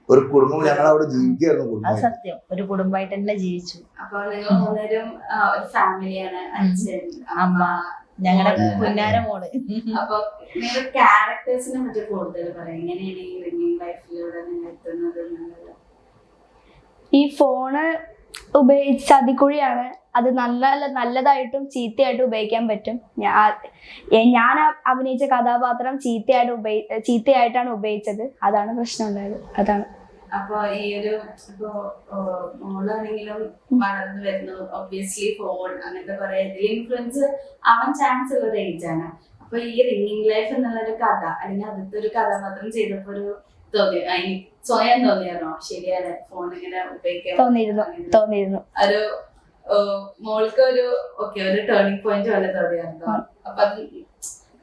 ഒരു കുടുംബം ഞങ്ങളവിടെ ജീവിക്കുകയായിരുന്നു. അത് കുടുംബം സത്യം, ഒരു കുടുംബമായിട്ട് തന്നെ ജീവിച്ചു. അപ്പൊ നിങ്ങൾ മൂന്നുപേരും ഒരു ഫാമിലിയാണ്, അച്ഛൻ അമ്മ, ഞങ്ങളുടെ പുന്നാര മോള്. അപ്പൊ നിങ്ങളുടെ ക്യാരക്ടേഴ്സിനെ പറ്റി കൂടുതൽ പറയാം. എങ്ങനെയാണ് ഈ റിംഗിങ് ലൈഫിലൂടെ നിങ്ങൾ എത്തുന്നത് എന്നുള്ളത്? ഈ ഫോണ് ഉപയോഗിച്ച് ചതിക്കുഴിയാണ്. അത് നല്ലതായിട്ടും ചീത്തയായിട്ടും ഉപയോഗിക്കാൻ പറ്റും. ഞാൻ അഭിനയിച്ച കഥാപാത്രം ചീത്തയായിട്ടാണ് ഉപയോഗിച്ചത്. അതാണ് പ്രശ്നം ഉണ്ടായത്. അതാണ്. അപ്പൊ ഈ ഒരു ഇപ്പോ മോളാണെങ്കിലും വളർന്നു വരുന്നു, ഒബ്വിയസ്ലി ഫോൺ അങ്ങനത്തെ കുറെ ഇൻഫ്ലുവൻസ് ആവാൻ ചാൻസ് ഉള്ള ഒരു ഏജ് ആണ്. അപ്പൊ ഈ റിംഗിങ് ലൈഫ് എന്നുള്ള ഒരു കഥ അല്ലെങ്കിൽ അതിന്റെ ഒരു കഥാപാത്രം ചെയ്തപ്പോ ഒരു സ്വയം തോന്നിയായിരുന്നോ ശരിയാണ് ഫോൺ ഇങ്ങനെ ഉപയോഗിക്കാൻ തോന്നിയിരുന്നു. ഒരു മോൾക്ക് ഒരു ഒരു ടേണിംഗ് പോയിന്റ് പോലെ തോന്നിയായിരുന്നോ? അപ്പൊ അത്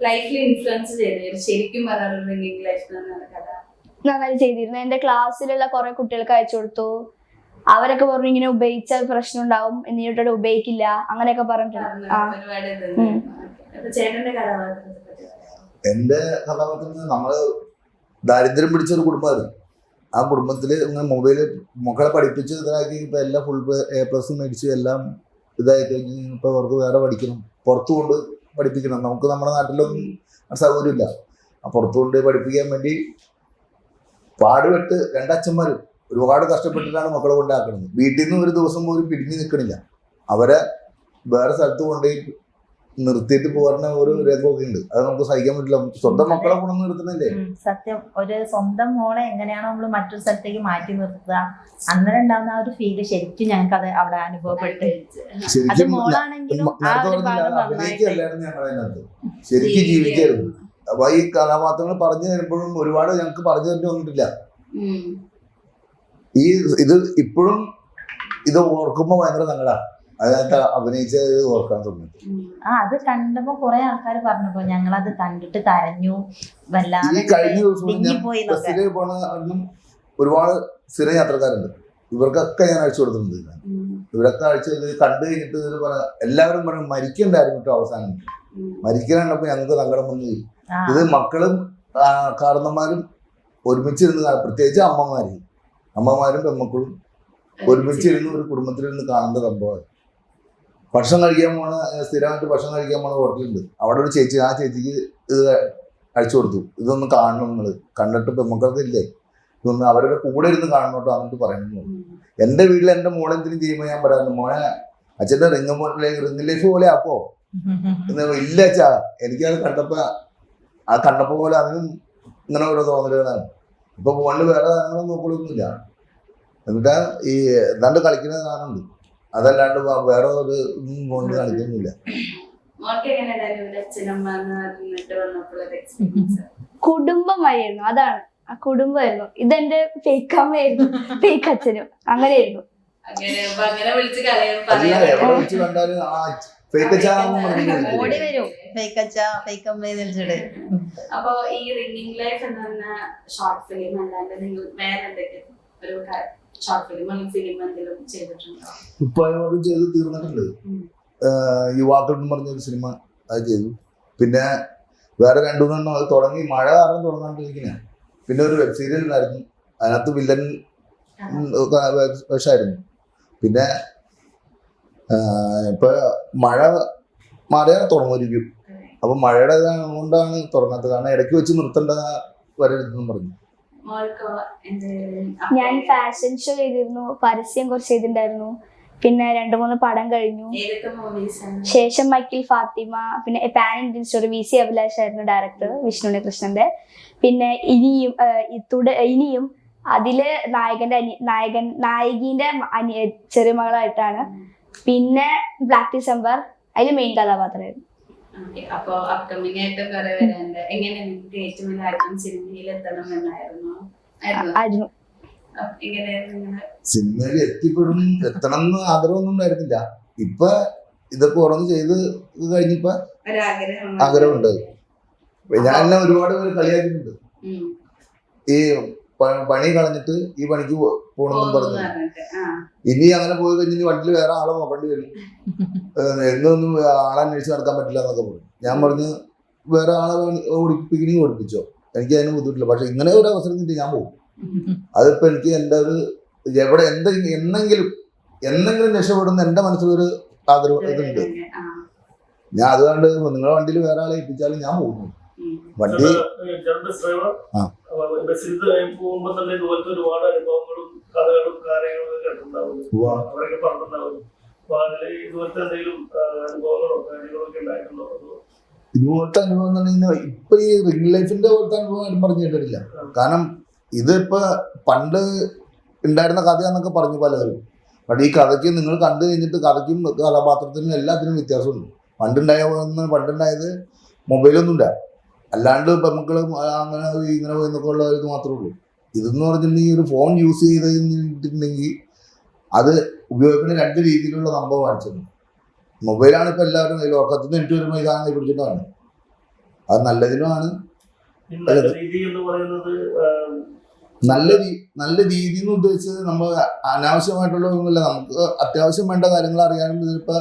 ലൈഫിൽ ഇൻഫ്ലുവൻസ് ചെയ്തു ശരിക്കും പറഞ്ഞ റിംഗിങ് ലൈഫ് എന്നുള്ള കഥ നന്നായി ചെയ്തിരുന്നു. എന്റെ ക്ലാസ്സിലുള്ള കുറെ കുട്ടികൾക്ക് അയച്ചു കൊടുത്തു. അവരൊക്കെ പറഞ്ഞു ഇങ്ങനെ ഉപയോഗിച്ചാൽ പ്രശ്നം ഉണ്ടാവും, എന്നിട്ട് ഉപയോഗിക്കില്ല അങ്ങനെയൊക്കെ പറഞ്ഞിട്ടുണ്ട്. എന്റെ കഥാപാത്രത്തിന് നമ്മള് ദാരിദ്ര്യം പിടിച്ചൊരു കുടുംബമായിരുന്നു. ആ കുടുംബത്തില് ഇങ്ങനെ മൊബൈല് മക്കളെ പഠിപ്പിച്ച് ഇതാക്കി ഇപ്പൊ എല്ലാം ഫുൾ A+ മേടിച്ച് എല്ലാം ഇതായി കഴിഞ്ഞ് ഇപ്പൊ അവർക്ക് വേറെ പഠിക്കണം, പുറത്തു കൊണ്ട് പഠിപ്പിക്കണം. നമുക്ക് നമ്മുടെ നാട്ടിലൊന്നും സൗകര്യമില്ല. ആ പുറത്തു കൊണ്ട് പഠിപ്പിക്കാൻ വേണ്ടി പാടുപെട്ട് രണ്ടച്ഛന്മാരും ഒരുപാട് കഷ്ടപ്പെട്ടിട്ടാണ് മക്കളെ കൊണ്ടാക്കുന്നത്. വീട്ടിൽ നിന്ന് ഒരു ദിവസം പോലും പിരിഞ്ഞു നിൽക്കണില്ല. അവരെ വേറെ സ്ഥലത്ത് കൊണ്ടുപോയി നിർത്തിയിട്ട് പോകുന്ന ഒരു രംഗമൊക്കെ ഉണ്ട്. അത് നമുക്ക് സഹിക്കാൻ പറ്റില്ല. സ്വന്തം മക്കളെ കൊണ്ടൊന്നും നിർത്തുന്നില്ലേ? സത്യം, ഒരു സ്വന്തം മോളെ എങ്ങനെയാണോ നമ്മള് മറ്റൊരു സ്ഥലത്തേക്ക് മാറ്റി നിർത്തുക, അന്നേരം ഉണ്ടാവുന്ന ആ ഒരു ഫീല് ശരിക്കും ഞങ്ങൾക്ക് അത് അവിടെ അനുഭവപ്പെട്ട്. അത് മോളാണെങ്കിലും അഭിനയിക്കല്ലായിരുന്നു ഞങ്ങളതിനകത്ത്, ശരിക്കും ജീവിക്കായിരുന്നു. അപ്പൊ ഈ കഥാപാത്രങ്ങൾ പറഞ്ഞു തരുമ്പോഴും ഒരുപാട് ഞങ്ങൾക്ക് പറഞ്ഞു തരേണ്ടി വന്നിട്ടില്ല. ഇത് ഇപ്പോഴും ഇത് ഓർക്കുമ്പോ ഭയങ്കര സങ്കടമാണ്. അതിനകത്ത് അഭിനയിച്ചത് ഓർക്കാൻ തോന്നുന്നു. അത് കണ്ടപ്പോ കുറെ ആൾക്കാർ പറഞ്ഞപ്പോ ഞങ്ങളത് കണ്ടിട്ട് കരഞ്ഞു, ഈ കഴിഞ്ഞ ദിവസം ഞാൻ ബസ്സിൽ പോണ ഒരുപാട് സ്ഥിര യാത്രക്കാരുണ്ട്. ഇവർക്കൊക്കെ ഞാൻ അയച്ചു കൊടുത്തിട്ടുണ്ട്. ഇവരൊക്കെ അയച്ചത് കണ്ടു കഴിഞ്ഞിട്ട് എല്ലാവരും പറഞ്ഞു മരിക്കണ്ടായിരുന്നു കേട്ടോ. അവസാനം മരിക്കാനുണ്ടപ്പോ ഞങ്ങൾക്ക് സങ്കടം വന്നു. ഇത് മക്കളും കാരണന്മാരും ഒരുമിച്ചിരുന്ന്, പ്രത്യേകിച്ച് അമ്മമാരും പെൺമക്കളും ഒരുമിച്ചിരുന്ന് ഒരു കുടുംബത്തിലിരുന്ന് കാണുന്ന സംഭവമാണ്. ഭക്ഷണം കഴിക്കാൻ പോണ, സ്ഥിരമായിട്ട് ഭക്ഷണം കഴിക്കാൻ പോണ ഹോട്ടലുണ്ട്. അവിടെ ഒരു ചേച്ചി, ആ ചേച്ചിക്ക് ഇത് അയച്ചു കൊടുത്തു, ഇതൊന്ന് കാണണം നിങ്ങൾ, കണ്ടിട്ട് പെൺമക്കൾക്ക് ഇല്ലേ ഇതൊന്ന് അവരുടെ കൂടെ ഇരുന്ന് കാണണോട്ടോ എന്നിട്ട് പറയുന്നു. എൻ്റെ വീട്ടിൽ എൻ്റെ മോളെന്തിനും ചെയ്യുമ്പോൾ ഞാൻ പറയാറുണ്ട്, മോനെ അച്ഛൻ്റെ റിംഗ് ലൈഫ് പോലെ ആക്കോ ഇല്ല അച്ഛാ. എനിക്കത് കണ്ടപ്പോ പോലെ അതിനും ഇങ്ങനെ ഓരോ തോന്നലുകളാണ്. ഇപ്പൊ ഫോണിൽ വേറെ സാധനങ്ങളും നോക്കലൊന്നുമില്ല. എന്നിട്ട് ഈ എന്താണ്ട് കളിക്കുന്ന സാധനമുണ്ട്, അതല്ലാണ്ട് വേറെ ഒരു ഫോണിൽ കളിക്കുന്നില്ല. കുടുംബമായിരുന്നു, അതാണ് ആ കുടുംബമായിരുന്നു. ഇതെന്റെ ഫേക്ക് അമ്മയായിരുന്നു, ഫേക്ക് അച്ഛനും അങ്ങനെയായിരുന്നു. എവിടെ വെച്ച് കണ്ടാലും ഓടി വരും ഫേക്ക് അച്ഛ, ഫേക്ക് അമ്മ. അപ്പൊ ഈ റിംഗിങ് ലൈഫ് എന്ന് പറഞ്ഞ ഷോർട്ട് ഫിലിം അല്ലാണ്ട് നിങ്ങൾ വേറെ എന്തെങ്കിലും ഒരു ഷോർട്ട് ഫിലിം അല്ലെങ്കിൽ ഫിലിം എന്തെങ്കിലും ചെയ്തിട്ടുണ്ടോ? ഇപ്പൊ ചെയ്ത് തീർന്നിട്ടുണ്ട്. യുവാക്കൾ എന്ന് പറഞ്ഞൊരു സിനിമ അത് ചെയ്തു. പിന്നെ വേറെ 2-3 അത് തുടങ്ങി, മഴ കാരണം തുടങ്ങാണ്ടിരിക്കുന്ന. പിന്നെ ഒരു വെബ് സീരിയൽ ഉണ്ടായിരുന്നു, അതിനകത്ത് വില്ലൻ വേഷമായിരുന്നു. പിന്നെ ഇപ്പൊ മഴ തുടങ്ങുമായിരിക്കും. അപ്പൊ മഴയുടെ കൊണ്ടാണ് തുടങ്ങാത്തത്, കാരണം ഇടയ്ക്ക് വെച്ച് നിർത്തേണ്ട വരരുതെന്നും പറഞ്ഞു. ഞാൻ ഫാഷൻ ഷോ ചെയ്തിരുന്നു, പരസ്യം കുറച്ച് ചെയ്തിട്ടുണ്ടായിരുന്നു. പിന്നെ 2-3 പടം കഴിഞ്ഞു. ശേഷം മൈക്കിൾ ഫാത്തിമ, പിന്നെ pan Indian story VC Abhilash ആയിരുന്നു ഡയറക്ടർ, വിഷ്ണു കൃഷ്ണന്റെ. പിന്നെ ഇനിയും അതില് നായികീന്റെ ചെറിയ മകളായിട്ടാണ്. പിന്നെ ബ്ലാക്ക് ഡിസംബർ അതിൽ മെയിൻ കഥാപാത്രമായിരുന്നു. അപ്പൊ അപ്കമിങ് ആയിട്ട് പറയാനുണ്ട്, എങ്ങനെ നിങ്ങൾക്ക് ഏറ്റവും വലിയ ആഗ്രഹം സിനിമയിൽ എത്തണം എന്നായിരുന്നു? സിനിമയിൽ എത്തണം എന്ന് ആഗ്രഹമൊന്നും ഉണ്ടായിരുന്നില്ല. ഇപ്പൊ ഇതൊക്കെ ഓരോന്ന് ചെയ്ത് കഴിഞ്ഞപ്പോ ആഗ്രഹമുണ്ട്. ഞാൻ എന്നെ ഒരുപാട് പേര് കളിയാക്കിയിട്ടുണ്ട്. ഈ പണി കളഞ്ഞിട്ട് ഈ പണിക്ക് പോകണമെന്നും പറഞ്ഞു. ഇനി അങ്ങനെ പോയി കഴിഞ്ഞാൽ വണ്ടിയിൽ വേറെ ആളെ നോക്കേണ്ടി വരും, എന്നൊന്നും ആളെ അന്വേഷിച്ച് നടക്കാൻ പറ്റില്ല എന്നൊക്കെ പറഞ്ഞു. ഞാൻ പറഞ്ഞു വേറെ ആളെ ഓടിപ്പിക്കണമെങ്കിൽ ഓടിപ്പിച്ചോ, എനിക്ക് അതിന് ബുദ്ധിമുട്ടില്ല, പക്ഷെ ഇങ്ങനെ ഒരു അവസരം കിട്ടി ഞാൻ പോകും. അതിപ്പോ എനിക്ക് എൻ്റെ ഒരു എവിടെ എന്തെങ്കിലും രക്ഷപ്പെടുന്ന എൻ്റെ മനസ്സിലൊരു ആഗ്രഹം ഇതുണ്ട്. ഞാൻ അതുകൊണ്ട് നിങ്ങളുടെ വണ്ടിയിൽ വേറെ ആളെ ഏൽപ്പിച്ചാലും ഞാൻ പോകുന്നു. വണ്ടി പോകുമ്പോ തന്നെ ഇതുപോലത്തെ ഒരുപാട് അനുഭവങ്ങളും കഥകളും കാര്യങ്ങളും കേട്ടിട്ടുണ്ടാവും, അവരൊക്കെ പറഞ്ഞിട്ടുണ്ടാവും. അപ്പൊ അതില് ഇതുപോലത്തെ എന്തെങ്കിലും അനുഭവങ്ങളോ കാര്യങ്ങളോ ഒക്കെ ഉണ്ടായിട്ടുണ്ടോ? ഇതുപോലത്തെ അനുഭവം എന്ന് പറഞ്ഞാൽ ഇപ്പൊ ഈ റിയൽ ലൈഫിന്റെ പോലത്തെ അനുഭവം ആരും പറഞ്ഞു കേട്ടിട്ടില്ല. കാരണം ഇതിപ്പോ പണ്ട് ഉണ്ടായിരുന്ന കഥയാന്നൊക്കെ പറഞ്ഞു പലരും. പക്ഷേ ഈ കഥയ്ക്ക് നിങ്ങൾ കണ്ടു കഴിഞ്ഞിട്ട് കഥയ്ക്കും കഥാപാത്രത്തിനും എല്ലാത്തിനും വ്യത്യാസമുണ്ട്. പണ്ടുണ്ടായത് മൊബൈലൊന്നും ഇല്ല, അല്ലാണ്ട് പെൺമക്കൾ അങ്ങനെ ഇങ്ങനെ പോയി എന്നൊക്കെ ഉള്ള ഇത് മാത്രമേ ഉള്ളൂ. ഇതെന്ന് പറഞ്ഞിട്ടുണ്ടെങ്കിൽ ഒരു ഫോൺ യൂസ് ചെയ്തിട്ടുണ്ടെങ്കിൽ അത് ഉപയോഗിക്കുന്ന രണ്ട് രീതിയിലുള്ള സംഭവം കാണിച്ചത്. മൊബൈലാണ് ഇപ്പൊ എല്ലാവരും ലോകത്തിന് എനിക്ക് വരുമ്പോൾ ഇതാണ് പിടിച്ചിട്ടാണ്. അത് നല്ലതിനുമാണ്. നല്ല രീതി എന്ന് ഉദ്ദേശിച്ചത് നമ്മൾ അനാവശ്യമായിട്ടുള്ള ഒന്നുമില്ല, നമുക്ക് അത്യാവശ്യം വേണ്ട കാര്യങ്ങൾ അറിയാനും ഇതിപ്പോ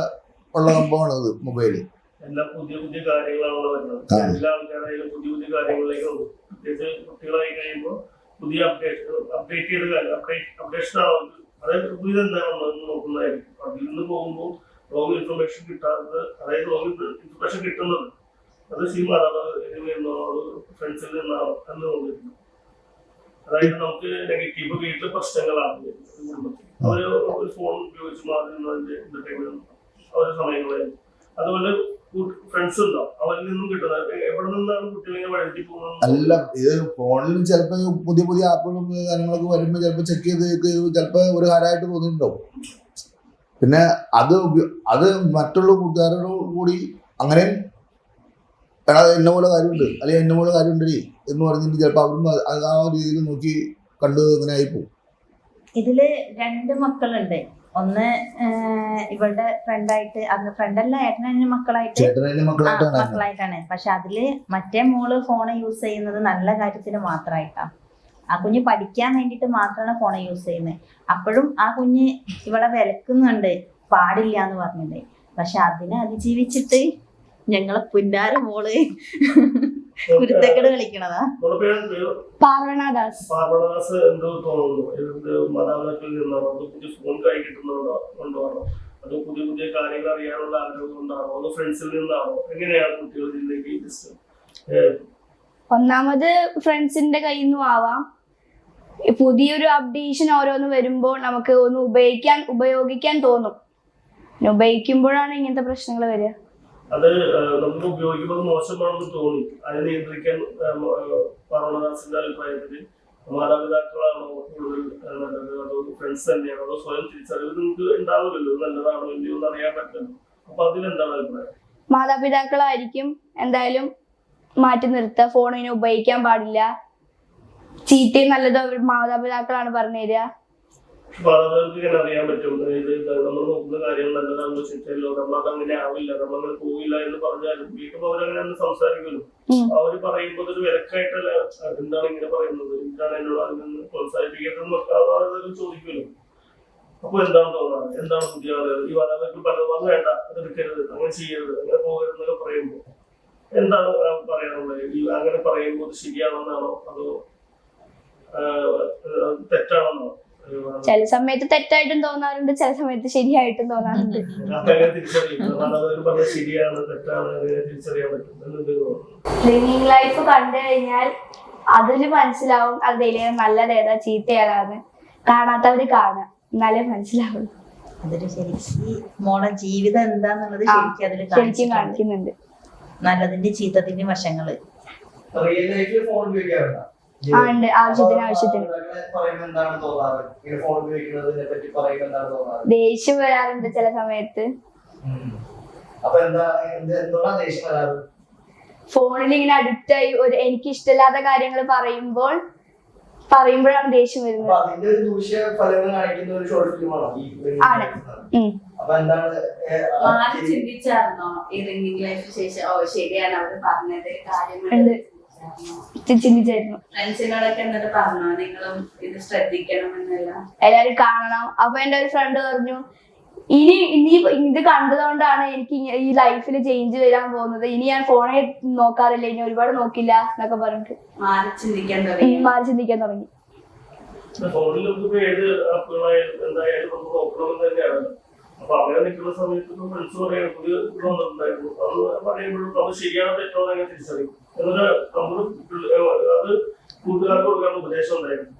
ഉള്ള സംഭവമാണ് ഇത് മൊബൈല്. എല്ലാം പുതിയ പുതിയ കാര്യങ്ങളാണല്ലോ വരുന്നത്. എല്ലാ ആൾക്കാരായാലും പുതിയ പുതിയ കാര്യങ്ങളിലേക്ക് പോകും. പ്രത്യേകിച്ച് കുട്ടികളായി കഴിയുമ്പോൾ പുതിയ അപ്ഡേറ്റ് ചെയ്ത അപ്ഡേഷൻ ആവും. അതായത് പുതിയത് എന്താണെന്ന് നോക്കുന്നതായിരിക്കും. അതിൽ നിന്ന് പോകുമ്പോൾ റോങ് ഇൻഫർമേഷൻ കിട്ടാത്തത്, അതായത് റോങ് ഇൻഫർമേഷൻ കിട്ടുന്നത് അത് സിനിമ ഫ്രണ്ട്സിൽ നിന്നാണോ എന്ന് തോന്നിയിരുന്നു. അതായത് നമുക്ക് നെഗറ്റീവ് വീട്ടിലെ പ്രശ്നങ്ങളാണ് കുടുംബത്തിൽ. അവര് ഒരു ഫോൺ ഉപയോഗിച്ച് മാറുന്നതിന്റെ എന്റർടൈൻമെന്റ് അവരുടെ സമയങ്ങളായിരുന്നു. അതുപോലെ ഫ്രണ്ട്സ് ഉണ്ടാവും, അവരിൽ നിന്നും കിട്ടുന്നത് എവിടെ നിന്നാണ് കുട്ടികളെ വഴുതി പോകുന്നത്. അല്ല, ഇത് ഫോണിൽ ചിലപ്പോ പുതിയ പുതിയ ആപ്പുകളും കാര്യങ്ങളൊക്കെ വരുമ്പോ ചിലപ്പോ ചെക്ക് ചെയ്ത് ചിലപ്പോ ഒരു ഹാരായിട്ട് തോന്നിയിട്ടുണ്ടാവും. പിന്നെ അത് മറ്റുള്ള കൂട്ടുകാരോട് കൂടി അങ്ങനെ എടാ എന്നെ പോലെ കാര്യമുണ്ട് അല്ലെങ്കിൽ എന്നെ പോലെ കാര്യമുണ്ടേ എന്ന് പറഞ്ഞിട്ട് ചിലപ്പോൾ അവരും ആ രീതിയിൽ നോക്കി കണ്ട് അങ്ങനെ ആയിപ്പോവും. ഇതില് 2 മക്കളുണ്ട്. ഒന്ന് ഇവളുടെ ഫ്രണ്ടായിട്ട്, അന്ന് ഫ്രണ്ടല്ല ഏട്ടനെ മക്കളായിട്ടാണ്. പക്ഷെ അതില് മറ്റേ മോള് ഫോണ് യൂസ് ചെയ്യുന്നത് നല്ല കാര്യത്തിന് മാത്രമായിട്ടാ. ആ കുഞ്ഞ് പഠിക്കാൻ വേണ്ടിയിട്ട് മാത്രമാണ് ഫോൺ യൂസ് ചെയ്യുന്നത്. അപ്പോഴും ആ കുഞ്ഞ് ഇവളെ വിലക്കുന്നുണ്ട്, പാടില്ല എന്ന് പറഞ്ഞിട്ട്. പക്ഷെ അതിനെ അതിജീവിച്ചിട്ട് ഞങ്ങളെ പുന്നാര മോള് കുരുത്തക്കേട് കളിക്കണതാ. പാർവണദാസ്. എന്തോ തോന്നുന്നു മാതാപിതാക്കളിൽ നിന്നാണോ, അത് പുതിയ ഫോൺ കൈ കിട്ടുന്നുണ്ടോ, അത് പുതിയ പുതിയ കാര്യങ്ങൾ അറിയാനുള്ള ആഗ്രഹം കൊണ്ടാണോ, അത് ഫ്രണ്ട്സിൽ നിന്നാണോ, എങ്ങനെയാണ് കുട്ടികൾ ഇതിലേക്ക്? ഒന്നാമത് ഫ്രണ്ട്സിന്റെ കയ്യിൽ നിന്നും ആവാം. പുതിയൊരു അപ്ഡേഷൻ ഓരോന്ന് വരുമ്പോൾ നമുക്ക് ഒന്ന് ഉപയോഗിക്കാൻ തോന്നും. ഉപയോഗിക്കുമ്പോഴാണ് ഇങ്ങനത്തെ പ്രശ്നങ്ങൾ വരിക. അത് നമുക്ക് ഉപയോഗിക്കുമ്പോൾ മോശമാണെന്ന് തോന്നി. അതിനെ നിയന്ത്രിക്കാൻ പാർവണദാസിന്റെ അഭിപ്രായത്തിൽ മാതാപിതാക്കളാണോ കൂടുതൽ നല്ലത്, അതോ ഫ്രണ്ട്സ് തന്നെയാണോ, അതോ സ്വയം തിരിച്ചറിവ് നിങ്ങൾക്ക് ഉണ്ടാവില്ലല്ലോ നല്ലതാണോ ഇല്ലയോ എന്ന് അറിയാൻ പറ്റില്ല. അപ്പൊ അതിലെന്താണ് അഭിപ്രായം? മാതാപിതാക്കളായിരിക്കും എന്തായാലും മാറ്റി നിർത്തുക. ഫോണിനെ ഉപയോഗിക്കാൻ പാടില്ല. ചീത്തയും നല്ലതും മാതാപിതാക്കളാണ് പറഞ്ഞു തരിക. മാതാപിതാക്കൾക്ക് ഇങ്ങനെ അറിയാൻ പറ്റും നമ്മൾ നോക്കുന്ന കാര്യങ്ങൾ നല്ലതാണെന്ന് വെച്ചിട്ടല്ലോ, നമ്മളത് അങ്ങനെ ആവില്ല, നമ്മളങ്ങനെ പോവില്ല എന്ന് പറഞ്ഞാലും വീട്ടിൽ അവരങ്ങനെ സംസാരിക്കുമല്ലോ. അവര് പറയുമ്പോൾ ഒരു വിലക്കായിട്ടല്ല, എന്താണ് ഇങ്ങനെ പറയുന്നത്, എന്താണ് എന്നോട് അതിൽ നിന്ന് പ്രോത്സാഹിപ്പിക്കേണ്ടതെന്ന് ചോദിക്കുമല്ലോ. അപ്പൊ എന്താണ് തോന്നുന്നത്, എന്താണ് പുതിയ ആളുകൾ ഈ മാതാപിതാക്കൾ പലതും വേണ്ട, അത് എടുക്കരുത്, അങ്ങനെ ചെയ്യരുത്, അങ്ങനെ പോകരുതെന്നൊക്കെ പറയുമ്പോൾ എന്താണ് പറയാനുള്ളത്? ഈ അങ്ങനെ പറയുമ്പോൾ അത് ശരിയാണെന്നാണോ അതോ തെറ്റാണെന്നാണോ? ചില സമയത്ത് തെറ്റായിട്ടും തോന്നാറുണ്ട്, ചില സമയത്ത് ശരിയായിട്ടും തോന്നാറുണ്ട്. ലിവിംഗ് ലൈഫ് കണ്ടു കഴിഞ്ഞാൽ അതില് മനസ്സിലാവും അതിലെ നല്ലതേതാ ചീത്തയേതാന്ന്. കാണാത്തവര് കാണാം, എന്നാലേ മനസ്സിലാവുള്ളൂ. അതൊരു ശരിക്കും മോളെ ജീവിതം എന്താന്നുള്ളത് ശരിക്കും അതിൽ കാണിക്കുന്നുണ്ട്. നല്ലതിന്റെ ചീത്തത്തിന്റെ വശങ്ങള്. ആവശ്യത്തിന് ദേഷ്യം വരാറുണ്ട് ചില സമയത്ത്. ഫോണിൽ ഇങ്ങനെ അഡിക്റ്റ് ആയി എനിക്ക് ഇഷ്ടമില്ലാത്ത കാര്യങ്ങൾ പറയുമ്പോഴാണ് ദേഷ്യം വരുന്നത്. ചിന്തിച്ചായിരുന്നോ ഈ റിംഗിംഗ് ലൈഫ് ശേഷം ശരിയാണ് അവര് പറഞ്ഞത് കാര്യങ്ങൾ ചിന്തിച്ചായിരുന്നു. ഫ്രണ്ട്സിനോടൊക്കെ എന്നിട്ട് പറഞ്ഞോ നിങ്ങളും ഇത് ശ്രദ്ധിക്കണം എന്നെല്ലാം? എല്ലാരും കാണണം. അപ്പൊ എന്റെ ഒരു ഫ്രണ്ട് പറഞ്ഞു, ഇനി ഇത് കണ്ടതുകൊണ്ടാണ് എനിക്ക് ഈ ലൈഫിൽ ചേഞ്ച് വരാൻ പോകുന്നത്. ഇനി ഞാൻ ഫോണെ നോക്കാറില്ല, ഇനി ഒരുപാട് നോക്കില്ല എന്നൊക്കെ പറഞ്ഞിട്ട് മാറി ചിന്തിക്കാൻ തുടങ്ങി. ഫോണിൽ നമുക്ക് ഏത് ആപ്പുകളായാലും എന്തായാലും നമുക്ക് നോക്കണമെന്ന് തന്നെയാണ്. അപ്പൊ അങ്ങനെ നിൽക്കുന്ന സമയത്ത് ഫ്രണ്ട്സ് പറയാൻ പുതിയ ഉണ്ടായിരുന്നു. അത് പറയുമ്പോഴും അത് ശരിയാണോ തെറ്റോ അങ്ങനെ തിരിച്ചറിയും. എന്നിട്ട് നമ്മൾ അത് കൂട്ടുകാർക്ക് കൊടുക്കാൻ ഉപദേശം ഉണ്ടായിരുന്നു.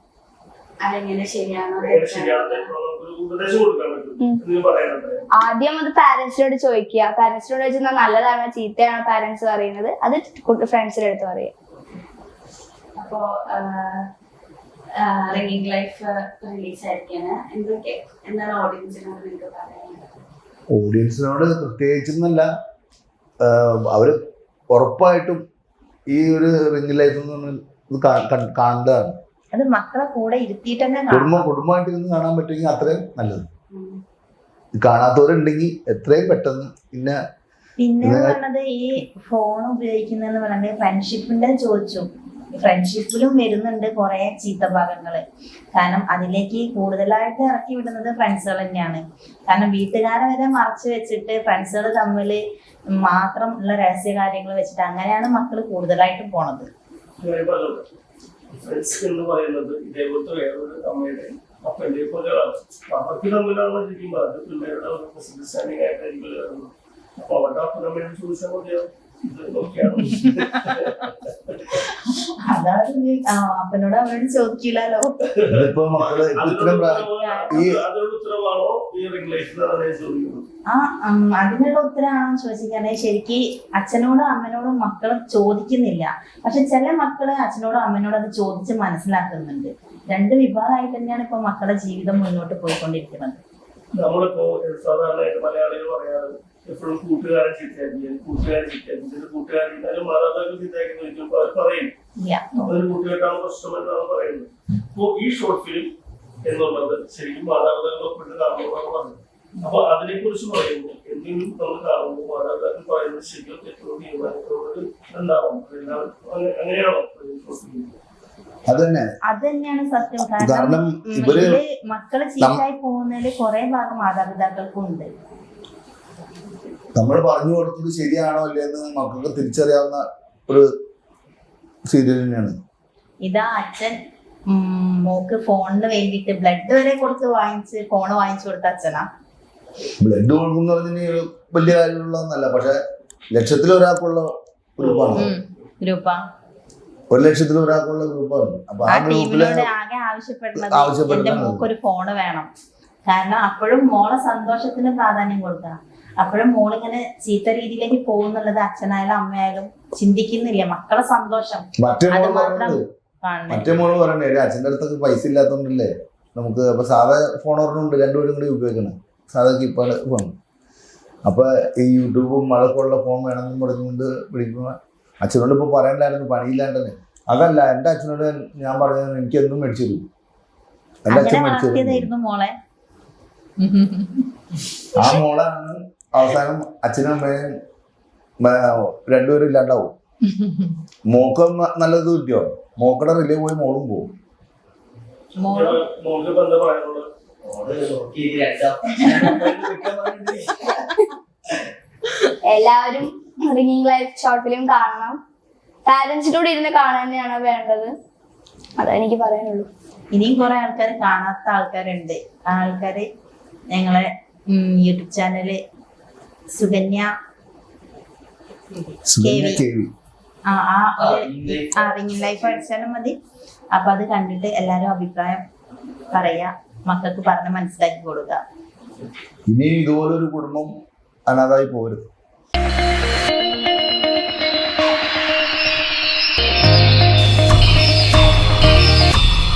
അതെങ്ങനെ ശരിയാണോ ശരിയാണോ തെറ്റോ നമുക്കൊരു ഉപദേശം കൊടുക്കാൻ പറ്റും എന്ന് പറയാനുണ്ടായിരുന്നു. ആദ്യം അത് പാരന്റ്സിനോട് ചോദിക്കുക. പാരന്റ്സിനോട് ചോദിച്ചാൽ നല്ലതാണോ ചീത്തയാണോ പാരന്റ്സ് പറയുന്നത്, അത് ഫ്രണ്ട്സിന്റെ അടുത്ത് പറയുക. അപ്പോ റിംഗിങ് ലൈഫ് റിലീസ് ആയിരിക്കാണ്. എന്താണ് ഓഡിയൻസിനോട് നിങ്ങൾക്ക് പറയാനുള്ളത്? ഓഡിയൻസിനോട് പ്രത്യേകിച്ചൊന്നല്ല, അവര് ഉറപ്പായിട്ടും ഈ ഒരു റിംഗ് ലൈഫ് കാണേണ്ടതാണ്. അത് മക്കളെ കൂടെ ഇരുത്തിയിട്ട് തന്നെ കുടുംബമായിട്ട് ഇരുന്ന് കാണാൻ പറ്റുമെങ്കിൽ അത്രയും നല്ലത്. കാണാത്തവരുണ്ടെങ്കിൽ എത്രയും പെട്ടെന്ന്. പിന്നെ പറഞ്ഞത് ഈ ഫോൺ ഉപയോഗിക്കുന്നതെന്ന് പറയുന്നത് ഫ്രണ്ട്ഷിപ്പിന്റെ ചോദിച്ചു. ഫ്രണ്ട്ഷിപ്പിലും വരുന്നുണ്ട് കുറെ ചീത്ത ഭാഗങ്ങള്. കാരണം അതിലേക്ക് കൂടുതലായിട്ട് ഇറക്കി വിടുന്നത് ഫ്രണ്ട്സുകൾ തന്നെയാണ്. കാരണം വീട്ടുകാരെ വരെ മറച്ചു വെച്ചിട്ട് ഫ്രണ്ട്സുകൾ തമ്മിൽ മാത്രം ഉള്ള രഹസ്യ കാര്യങ്ങൾ വെച്ചിട്ട് അങ്ങനെയാണ് മക്കൾ കൂടുതലായിട്ടും പോണത്. ഫ്രണ്ട്സ് എന്ന് പറയുന്നത് ഇതേപോലത്തെ വേറൊരു അമ്മയുടെ അപ്പൻ്റെ പോലെ അവർക്ക് തമ്മിലാണ് ശരിക്കും അത് പിള്ളേരുടെ ഒരു മിസ്അണ്ടർസ്റ്റാൻഡിംഗ് ആയിട്ടായിരിക്കും വരുന്നത്. അപ്പൊ അവരുടെ അപ്പൻ അമ്മയോട് ചോദിച്ചാൽ മതിയാവും ഇത് നോക്കിയാണ്. അതാണ് അപ്പനോട് അവരോട് ചോദിക്കില്ലല്ലോ. അതിനുള്ള ഉത്തരവാണോ ഈ റിംഗ് ലൈഫ് ചോദിക്കുന്നത്? അതിനുള്ള ഉത്തരവാണോ ചോദിച്ചാൽ ശരിക്ക് അച്ഛനോടും അമ്മനോടും മക്കൾ ചോദിക്കുന്നില്ല. പക്ഷെ ചില മക്കള് അച്ഛനോടും അമ്മനോടും അത് ചോദിച്ച് മനസ്സിലാക്കുന്നുണ്ട്. രണ്ട് വിഭാഗമായിട്ട് തന്നെയാണ് ഇപ്പൊ മക്കളുടെ ജീവിതം മുന്നോട്ട് പോയിക്കൊണ്ടിരിക്കുന്നത്. നമ്മളിപ്പോ സാധാരണയായിട്ട് മലയാളികൾ പറയാറ് എപ്പോഴും കൂട്ടുകാരൻ ചീത്തയാക്കി കൂട്ടുകാരൻ മാതാപിതാക്കൾ ചീത്തയാക്കി ചോദിക്കുമ്പോൾ അവർ പറയും അതൊരു കൂട്ടുകെട്ടാണ് പ്രശ്നം എന്നാണ് പറയുന്നത്. അപ്പോ ഈ ഷോർട്ട് ഫിലിം എന്നുള്ളത് ശരിക്കും മാതാപിതാക്കളൊപ്പിട്ട് കാണുന്നതാണ് പറഞ്ഞത്. അപ്പൊ അതിനെ കുറിച്ച് പറയുമ്പോൾ എന്തെങ്കിലും നമ്മൾ കാണുമ്പോൾ മാതാപിതാക്കൾ പറയുന്നത് ശരിക്കും തെറ്റോ തീരുമാനത്തോട് ഉണ്ടാവും. അങ്ങനെയാണോ ഷോർട്ട് ഫിലിം? അത് തന്നെയാണ് സത്യം. കാരണം മക്കള് ചീത്തായി പോകുന്നതിൽ കുറെ ഭാഗം മാതാപിതാക്കൾക്കും ഉണ്ട്. നമ്മൾ പറഞ്ഞു കൊടുത്തത് ശരിയാണോ അല്ലേന്ന് മക്കൾക്ക് തിരിച്ചറിയാവുന്ന ഒരു സീരിയൽ തന്നെയാണ്. ഇതാ അച്ഛൻ മോക്ക് ഫോണിന് വേണ്ടിട്ട് ബ്ലഡ് വരെ കൊടുത്ത് ഫോണ് വാങ്ങിച്ചു കൊടുത്ത അച്ഛനാ. ബ്ലഡ് കൊടുക്കുന്ന പറഞ്ഞാൽ വലിയ കാര്യമുള്ളതൊന്നല്ല, പക്ഷെ ലക്ഷത്തിൽ ഒരാൾക്കുള്ള ഗ്രൂപ്പാണ്. 1,00,000 ഒരാൾക്കുള്ള ഗ്രൂപ്പാണ്. അപ്പൊ ആ ടീമിനോട് ആകെ ആവശ്യപ്പെടുന്നത് എന്റെ മോക്കൊരു ഫോണ് വേണം. കാരണം അപ്പോഴും മോളെ സന്തോഷത്തിന് പ്രാധാന്യം കൊടുക്കുക. അപ്പോഴും മോളിങ്ങനെ ചീത്ത രീതിയിലേക്ക് പോകുന്നുള്ളത് അച്ഛനായാലും അമ്മയായാലും ചിന്തിക്കുന്നില്ല. മക്കളെ സന്തോഷം മറ്റേ മോള് പറയണേ അച്ഛൻ്റെ അടുത്തൊക്കെ പൈസ ഇല്ലാത്തോണ്ടല്ലേ നമുക്ക്. അപ്പൊ സാധാ ഫോൺ ഒരെണ്ണമുണ്ട്, രണ്ടുപേരും കൂടി ഉപയോഗിക്കണം, സാധാ കീപ്പാട് ഫോൺ. അപ്പൊ ഈ യൂട്യൂബും മഴക്കുള്ള ഫോൺ വേണമെന്ന് പറഞ്ഞുകൊണ്ട് വിളിക്കുമ്പോൾ അച്ഛനോട് ഇപ്പൊ പറയണ്ടായിരുന്നു, പണിയില്ലാണ്ടല്ലേ. അതല്ല, എൻ്റെ അച്ഛനോട് ഞാൻ പറഞ്ഞത് എനിക്ക് എന്തും മേടിച്ചു തരും. എൻ്റെ അച്ഛൻ മേടിച്ചു തരും. ആ മോളാണ് അവസാനം അച്ഛനും അമ്മയും രണ്ടുപേരും ഇല്ലാണ്ടാവും. മോക്ക് നല്ലത് കിട്ടിയോ, മോക്കടെ റിലേ പോയി മോളും പോകും. എല്ലാവരും റിംഗിങ് ലൈഫ് ഷോർട്ട് ഫിലിം കാണണം. പാരന്റ്സിനോട് ഇരുന്ന് കാണാൻ തന്നെയാണ് വേണ്ടത്. അതാ എനിക്ക് പറയാനുള്ളൂ. ഇനിയും കുറെ ആൾക്കാർ കാണാത്ത ആൾക്കാരുണ്ട്. ആ ആൾക്കാര് ഞങ്ങളെ YouTube channel Sukanya ringing life അടിച്ചാലും മതി. അപ്പൊ അത് കണ്ടിട്ട് എല്ലാരും അഭിപ്രായം പറയാ, മക്കൾക്ക് പറഞ്ഞ് മനസ്സിലാക്കി കൊടുക്കുക. ഇനി ഇതുപോലൊരു കുടുംബം അനാഥായി പോരുത്.